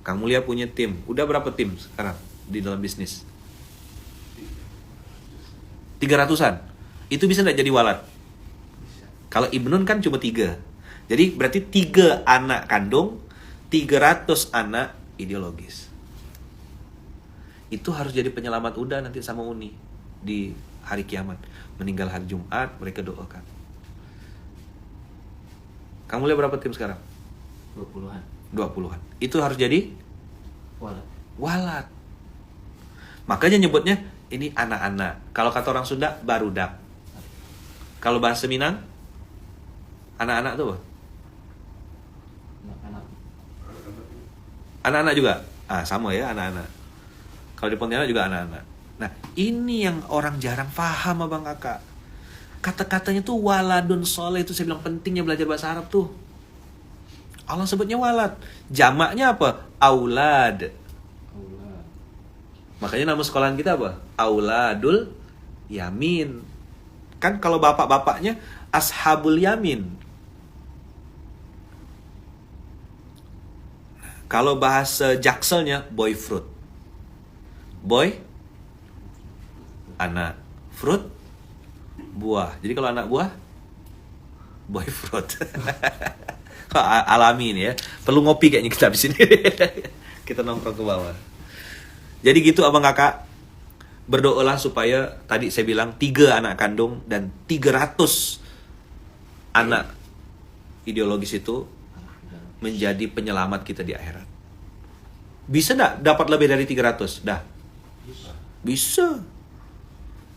Kang Mulia punya tim. Udah berapa tim sekarang di dalam bisnis? 300-an. Itu bisa nggak jadi walad? Kalau ibnun kan cuma 3. Jadi berarti 3 anak kandung, 300 anak ideologis. Itu harus jadi penyelamat udah nanti sama Uni di hari kiamat. Meninggal hari Jumat, mereka doakan. Kamu lihat berapa tim sekarang? 20-an. 20-an. Itu harus jadi Walad. walad. Makanya nyebutnya ini anak-anak. Kalau kata orang Sunda, barudak. Kalau bahasa Minang, anak-anak tuh apa? Anak-anak. Anak-anak juga? Sama ya, anak-anak. Kalau di Pontianak juga anak-anak. Nah, ini yang orang jarang paham abang kakak. Kata-katanya tuh waladun soleh, itu saya bilang pentingnya belajar bahasa Arab tuh. Allah sebutnya walad. Jamaknya apa? Aulad. Aulad. Makanya nama sekolahan kita apa? Auladul Yamin. Kan kalau bapak-bapaknya Ashabul Yamin. Kalau bahasa jakselnya boy fruit. Boy anak, fruit buah. Jadi kalau anak buah boy fruit. Alami ini ya. Perlu ngopi kayaknya kita di sini. Kita nongkrong ke bawah. Jadi gitu abang kakak. Berdoalah supaya tadi saya bilang 3 anak kandung dan 300 anak ideologis itu menjadi penyelamat kita di akhirat. Bisa enggak dapat lebih dari 300? Dah. Bisa.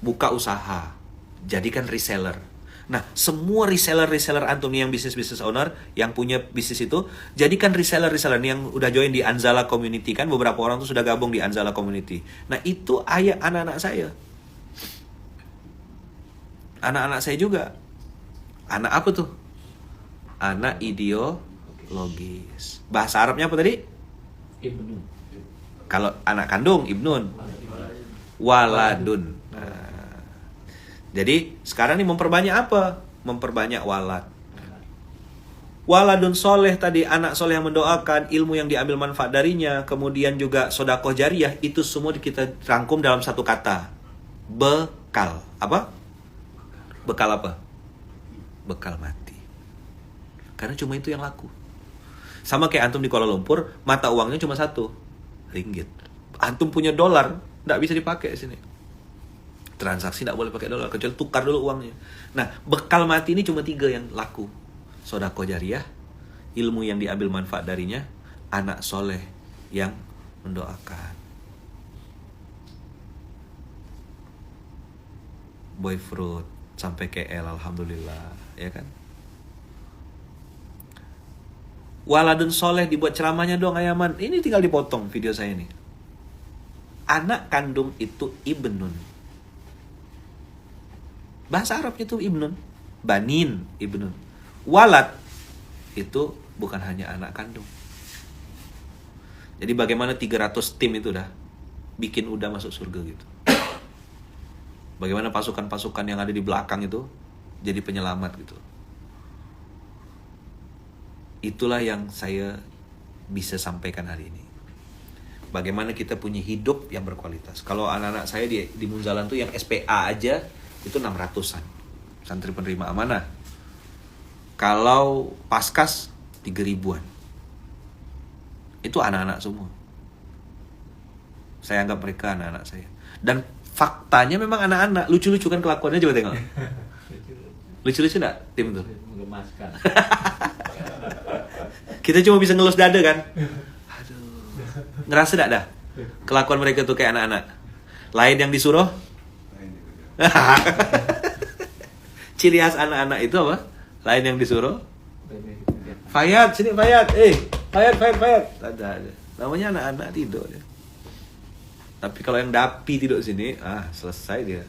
Buka usaha. Jadikan reseller. Nah, semua reseller antum nih yang bisnis owner, yang punya bisnis itu, jadikan reseller nih yang udah join di Anzala Community kan, beberapa orang tuh sudah gabung di Anzala Community. Nah, itu anak-anak saya. Anak-anak saya juga. Anak apa tuh? Anak ideologis. Bahasa Arabnya apa tadi? Ibnun. Kalau anak kandung, ibnun. Waladun. Nah, jadi sekarang nih memperbanyak apa? Memperbanyak walad. Waladun soleh tadi, anak soleh yang mendoakan, ilmu yang diambil manfaat darinya, kemudian juga sodakoh jariah, itu semua kita rangkum dalam satu kata. Bekal. Apa? Bekal apa? Bekal mati. Karena cuma itu yang laku. Sama kayak antum di Kuala Lumpur, mata uangnya cuma 1 ringgit. Antum punya dolar, nggak bisa dipakai di sini. Transaksi nggak boleh pakai dolar, kecuali tukar dulu uangnya. Nah, bekal mati ini cuma 3 yang laku. Sedekah jariah, ilmu yang diambil manfaat darinya, anak soleh yang mendoakan. Boy fruit sampai KL, alhamdulillah, ya kan? Waladun soleh dibuat ceramahnya dong ayaman. Ini tinggal dipotong video saya nih. Anak kandung itu ibnun. Bahasa Arabnya itu ibnun. Banin, ibnun. Walad itu bukan hanya anak kandung. Jadi bagaimana 300 tim itu dah bikin udah masuk surga gitu. Bagaimana pasukan-pasukan yang ada di belakang itu jadi penyelamat gitu. Itulah yang saya bisa sampaikan hari ini. Bagaimana kita punya hidup yang berkualitas. Kalau anak-anak saya di Munzalan tuh yang SPA aja itu 600-an. Santri penerima amanah. Kalau Paskas 3.000-an. Itu anak-anak semua. Saya anggap mereka anak-anak saya. Dan faktanya memang anak-anak. Lucu-lucu kan kelakuannya, coba tengok. Lucu-lucu enggak tim tuh? Mengemaskan. Kita cuma bisa ngelus dada kan. Aduh. Ngerasa enggak dah? Kelakuan mereka tuh kayak anak-anak. Lain yang disuruh. Ciri khas anak-anak itu apa? Lain yang disuruh. Fayat, sini Fayat. Fayat. Ada. Namanya anak-anak tidur ya. Tapi kalau yang dapi tidur sini, selesai dia.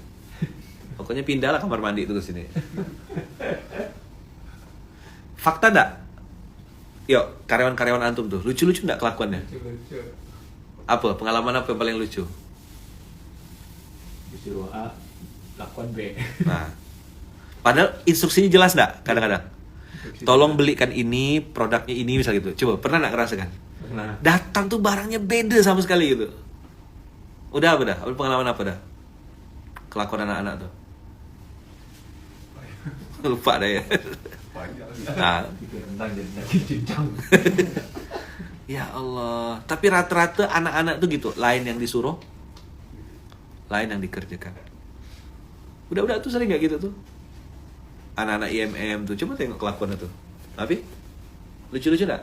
Pokoknya pindahlah kamar mandi itu ke sini. Fakta enggak? Yuk, karyawan-karyawan antum tuh, lucu-lucu enggak kelakuannya? Lucu. Apa? Pengalaman apa yang paling lucu? Disuruh A, lakukan B. Nah, padahal instruksinya jelas enggak kadang-kadang? Tolong belikan ini, produknya ini, misal gitu. Coba, pernah enggak ngerasakan? Pernah. Datang tuh barangnya beda sama sekali gitu. Udah apa dah? Pengalaman apa dah? Kelakuan anak-anak tuh. Lupa deh ya. Nah. Ya Allah. Tapi rata-rata anak-anak tuh gitu. Lain yang disuruh, lain yang dikerjakan. Udah tuh sering gak gitu tuh? Anak-anak IMM tuh. Coba tengok kelakuannya tuh. Tapi lucu-lucu gak?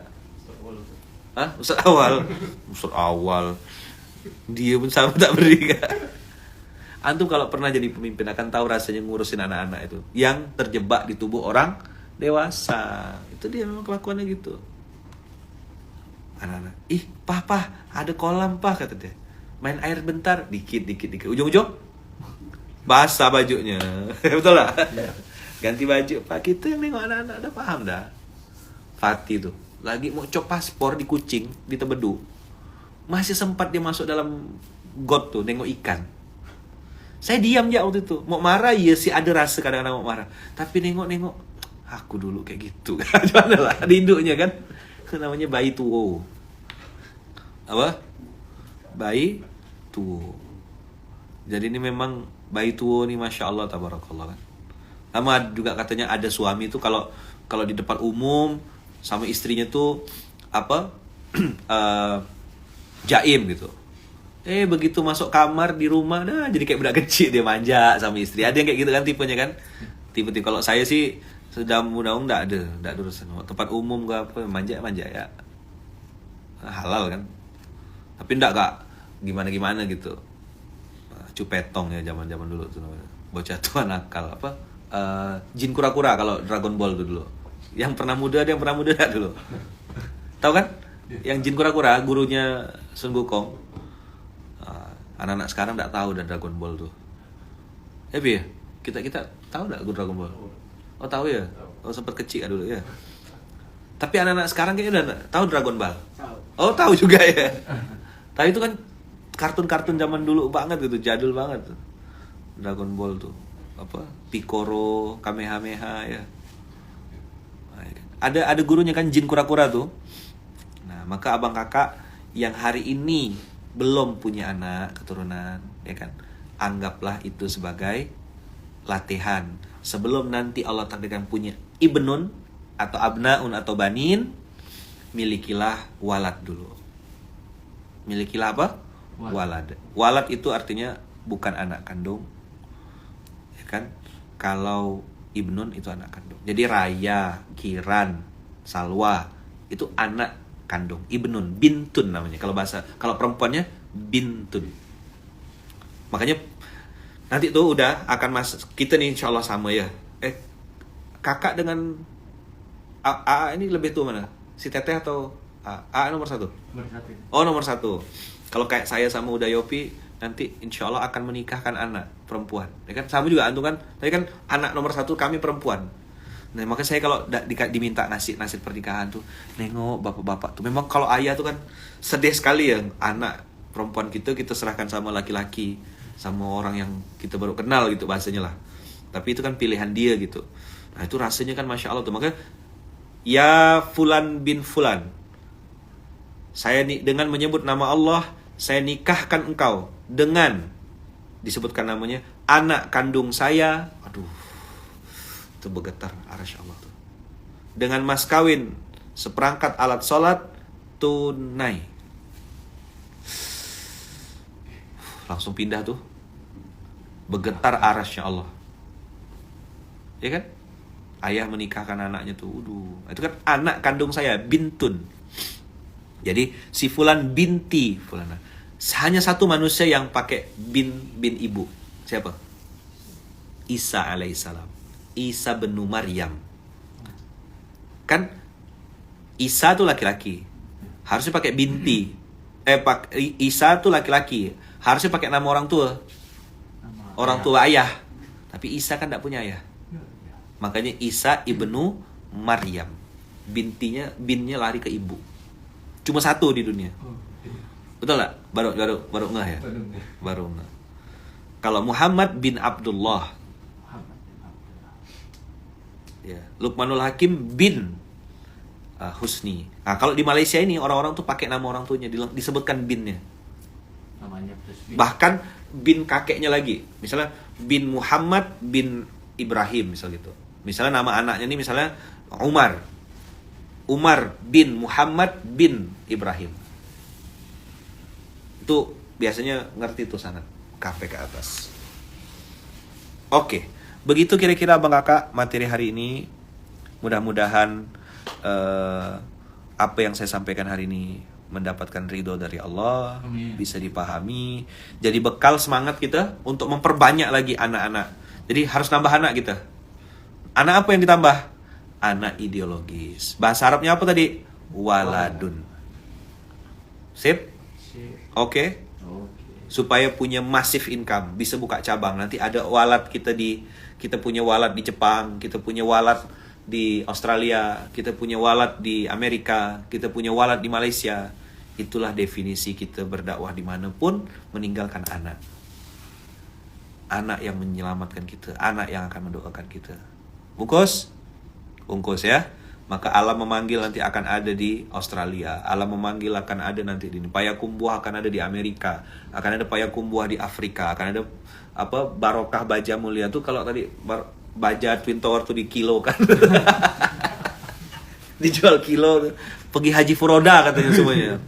Ustaz awal. Dia pun sama tak beri. Antum kalau pernah jadi pemimpin akan tahu rasanya ngurusin anak-anak itu yang terjebak di tubuh orang dewasa. Itu dia memang kelakuannya gitu. Anak-anak, pah, ada kolam pah, kata dia. Main air bentar, dikit. Ujung-ujung basah bajunya. Betul lah? Ganti baju. Pak, kita yang nengok anak-anak udah paham dah. Fatih tuh lagi mau cop paspor di Kucing, di Tebedu. Masih sempat dia masuk dalam got tuh nengok ikan. Saya diam ya waktu itu. Mau marah ya sih, ada rasa kadang-kadang mau marah. Tapi nengok, aku dulu kayak gitu. Gimana lah, di induknya kan. Namanya bayi tuo. apa? Bayi tuo. Jadi ini memang bayi tuo nih, masya Allah tabarakallah kan. Sama juga katanya ada suami tuh kalau kalau di depan umum sama istrinya tuh apa jaim gitu. Begitu masuk kamar di rumah, nah jadi kayak budak kecil, dia manja sama istri. Ada yang kayak gitu kan tipenya kan. Tipe-tipe kalau saya sih sudah mudah-mudahan enggak ada urusan. Tempat umum gak apa manja-manja ya. Halal kan. Tapi enggak Kak gimana-gimana gitu. Cupetong ya zaman-zaman dulu tuh namanya. Bocah tua nakal apa? Jin kura-kura kalau Dragon Ball tuh dulu. Yang pernah muda ada yang pernah muda enggak dulu? Tahu kan? Yang Jin kura-kura gurunya Sun Wukong. Anak-anak sekarang enggak tahu dan Dragon Ball tuh. Ya, kita tahu enggak Dragon Ball? Oh, tahu ya? Oh, sempat kecil dulu ya. Tapi anak-anak sekarang kayaknya udah tahu Dragon Ball. Tahu. Oh, tahu juga ya. Tapi itu kan kartun-kartun zaman dulu banget gitu, jadul banget tuh. Dragon Ball tuh. Apa? Piccolo, Kamehameha ya. Ada gurunya kan Jin kura-kura tuh. Nah, maka abang kakak yang hari ini belum punya anak keturunan, ya kan? Anggaplah itu sebagai latihan. Sebelum nanti Allah takdirkan punya ibnun atau abnaun atau banin, milikilah walad dulu. Milikilah apa? Walad. Walad itu artinya bukan anak kandung. Ya kan? Kalau ibnun itu anak kandung. Jadi Raya, Kiran, Salwa itu anak kandung. Ibnun, bintun namanya. Kalau perempuannya bintun. Makanya nanti tuh udah akan kita nih insya Allah sama ya. Kakak dengan A ini lebih tua mana? Si Teteh atau A nomor 1? Nomor 1. Oh, nomor 1. Kalau kayak saya sama Uda Yopi nanti insya Allah akan menikahkan anak perempuan. Ya kan? Sama juga antum kan. Tadi kan anak nomor 1 kami perempuan. Nah, makanya saya kalau diminta nasib pernikahan tuh nengok bapak-bapak tuh. Memang kalau ayah tuh kan sedih sekali ya, anak perempuan kita serahkan sama laki-laki, sama orang yang kita baru kenal gitu bahasanya lah. Tapi itu kan pilihan dia gitu. Nah, itu rasanya kan masya Allah tuh. Makanya ya Fulan bin Fulan, saya dengan menyebut nama Allah, saya nikahkan engkau dengan disebutkan namanya anak kandung saya. Aduh, itu bergetar arasy Allah tuh. Dengan mas kawin seperangkat alat sholat tunai. Langsung pindah tuh. Bergetar arasy Allah. Ya kan? Ayah menikahkan anaknya tuh. Itu kan anak kandung saya, bintun. Jadi si Fulan binti Fulana. Hanya satu manusia yang pakai bin ibu. Siapa? Isa alaihissalam. Isa bin Maryam. Kan Isa tuh laki-laki. Harusnya pakai binti. Isa tuh laki-laki. Harusnya pakai nama orang tua. Orang tua ayah. Tapi Isa kan tidak punya ayah. Makanya Isa ibnu Maryam. Binnya lari ke ibu. Cuma satu di dunia. Betul gak? Baru ngeh ya? Baru ngeh. Kalau Muhammad bin Abdullah, ya, Luqmanul Hakim bin Husni. Nah, kalau di Malaysia ini orang-orang tuh pakai nama orang tuanya, disebutkan binnya. Namanya bin. Bahkan bin kakeknya lagi. Misalnya bin Muhammad bin Ibrahim misal gitu. Misalnya nama anaknya ini misalnya Umar bin Muhammad bin Ibrahim. Itu biasanya ngerti tuh sanad kafe ke atas. Oke, begitu kira-kira Abang Kakak materi hari ini. Mudah-mudahan apa yang saya sampaikan hari ini mendapatkan ridho dari Allah. Amin. Bisa dipahami. Jadi bekal semangat kita untuk memperbanyak lagi anak-anak. Jadi harus nambah anak kita. Anak apa yang ditambah? Anak ideologis. Bahasa Arabnya apa tadi? Waladun. Sip? Oke. Supaya punya massive income, bisa buka cabang. Nanti ada walad kita punya walad di Jepang, kita punya walad di Australia, kita punya walad di Amerika, kita punya walad di Malaysia. Itulah definisi kita berdakwah dimanapun, meninggalkan anak. Anak yang menyelamatkan kita, anak yang akan mendoakan kita. Bungkus ya. Maka alam memanggil nanti akan ada di Australia, alam memanggil akan ada nanti di Payakumbuh, akan ada di Amerika, akan ada Payakumbuh di Afrika, akan ada apa Barokah Baja Mulia tuh kalau tadi Baja Twin Tower tuh di kilo kan. Dijual kilo, pergi haji furoda katanya semuanya.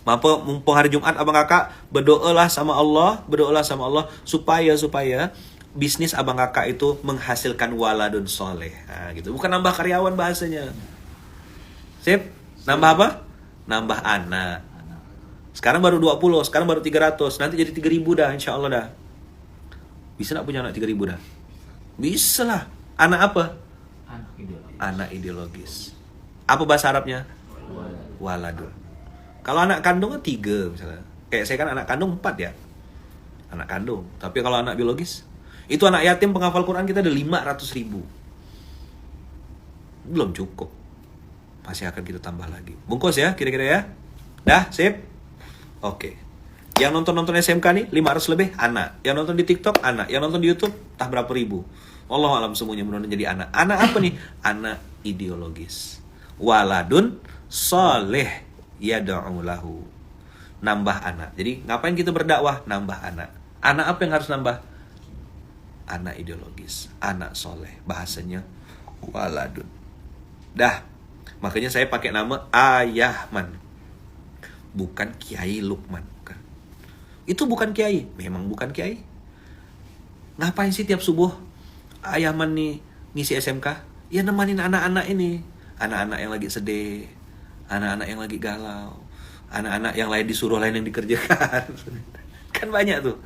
Maka mumpung hari Jumat abang kakak berdoalah sama Allah supaya bisnis abang kakak itu menghasilkan waladun soleh. Nah, gitu. Bukan nambah karyawan bahasanya. Sip? Nambah apa? Nambah anak. Sekarang baru 20, sekarang baru 300, nanti jadi 3000 dah insya Allah dah. Bisa gak punya anak 3000 dah? Bisa lah. Anak apa? Anak ideologis. Anak ideologis. Apa bahasa Arabnya? Waladun. Kalau anak kandung kan 3 misalnya. Kayak saya kan anak kandung 4 ya. Anak kandung. Tapi kalau anak biologis, itu anak yatim penghafal Quran kita ada 500.000. Belum cukup. Masih akan kita tambah lagi. Bungkus ya kira-kira ya. Dah, sip? Oke. Yang nonton SMK nih 500 lebih anak. Yang nonton di TikTok anak. Yang nonton di YouTube entah berapa ribu. Wallahu alam semuanya mudah-mudahan jadi anak. Anak apa nih? Anak ideologis. Waladun soleh yad'u lahu. Nambah anak. Jadi ngapain kita berdakwah? Nambah anak. Anak apa yang harus nambah? Anak ideologis, anak soleh. Bahasanya waladun. Dah. Makanya saya pakai nama Ayahman. Bukan Kiai Lukman. Bukan. Itu bukan Kiai. Memang bukan Kiai. Ngapain sih tiap subuh Ayahman nih ngisi SMK? Ya nemanin anak-anak ini. Anak-anak yang lagi sedih, anak-anak yang lagi galau, anak-anak yang lain disuruh lain yang dikerjakan. Kan banyak tuh.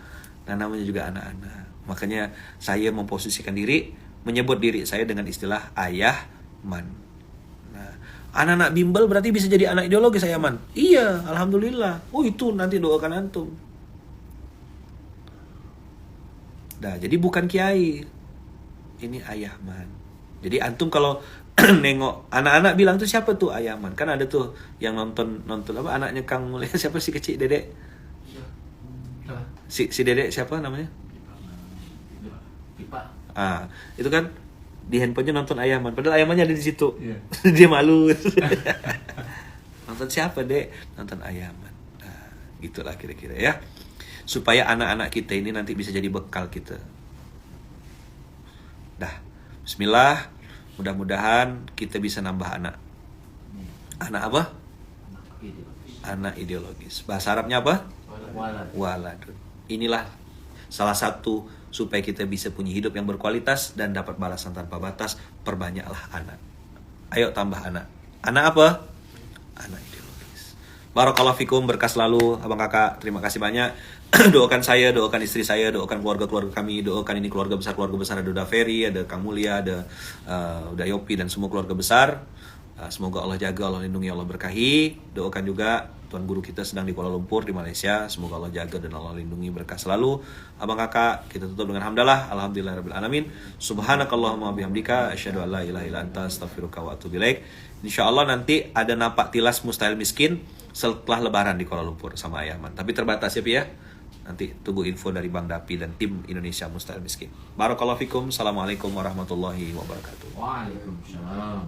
Nah namanya juga anak-anak. Makanya saya memposisikan diri, menyebut diri saya dengan istilah Ayahman. Nah, anak-anak bimbel berarti bisa jadi anak ideologis Ayahman. Iya, alhamdulillah. Oh itu nanti doakan antum. Nah, jadi bukan kiai. Ini Ayahman. Jadi antum kalau nengok anak-anak bilang tuh siapa tuh Ayahman? Kan ada tuh yang nonton apa anaknya Kang Mulia siapa sih kecil Dedek? Si Dedek siapa namanya? Pipa. Ah, itu kan di handphonenya nonton Ayahman. Padahal Ayahmannya ada di situ. Yeah. Dia malu. Nonton siapa, Dek? Nonton Ayahman. Nah, gitulah kira-kira ya. Supaya anak-anak kita ini nanti bisa jadi bekal kita. Dah. Bismillah. Mudah-mudahan kita bisa nambah anak. Anak apa? Anak ideologis. Bahasa Arabnya apa? Waladun. Inilah salah satu supaya kita bisa punya hidup yang berkualitas dan dapat balasan tanpa batas. Perbanyaklah anak. Ayo tambah anak. Anak apa? Anak ideologis. Barakallahu fikum, berkah selalu abang kakak. Terima kasih banyak. Doakan saya, doakan istri saya, doakan keluarga-keluarga kami, doakan ini keluarga besar ada Uda Ferry, ada Kang Mulia, ada Uda Yopi dan semua keluarga besar. Semoga Allah jaga, Allah lindungi, Allah berkahi. Doakan juga Tuan Guru kita sedang di Kuala Lumpur di Malaysia. Semoga Allah jaga dan Allah lindungi, berkah selalu. Abang kakak, kita tutup dengan hamdalah. Alhamdulillahirabbil alamin. Subhanakallahumma bihamdika asyhadu an la ilaha illa anta astaghfiruka wa atubu ilaik. Insyaallah nanti ada napak tilas Mustahil Miskin setelah lebaran di Kuala Lumpur sama Ayahman. Tapi terbatas ya Pi ya. Nanti tunggu info dari Bang Dapi dan tim Indonesia Mustahil Miskin. Barakallahu fikum. Assalamualaikum warahmatullahi wabarakatuh. Waalaikumsalam.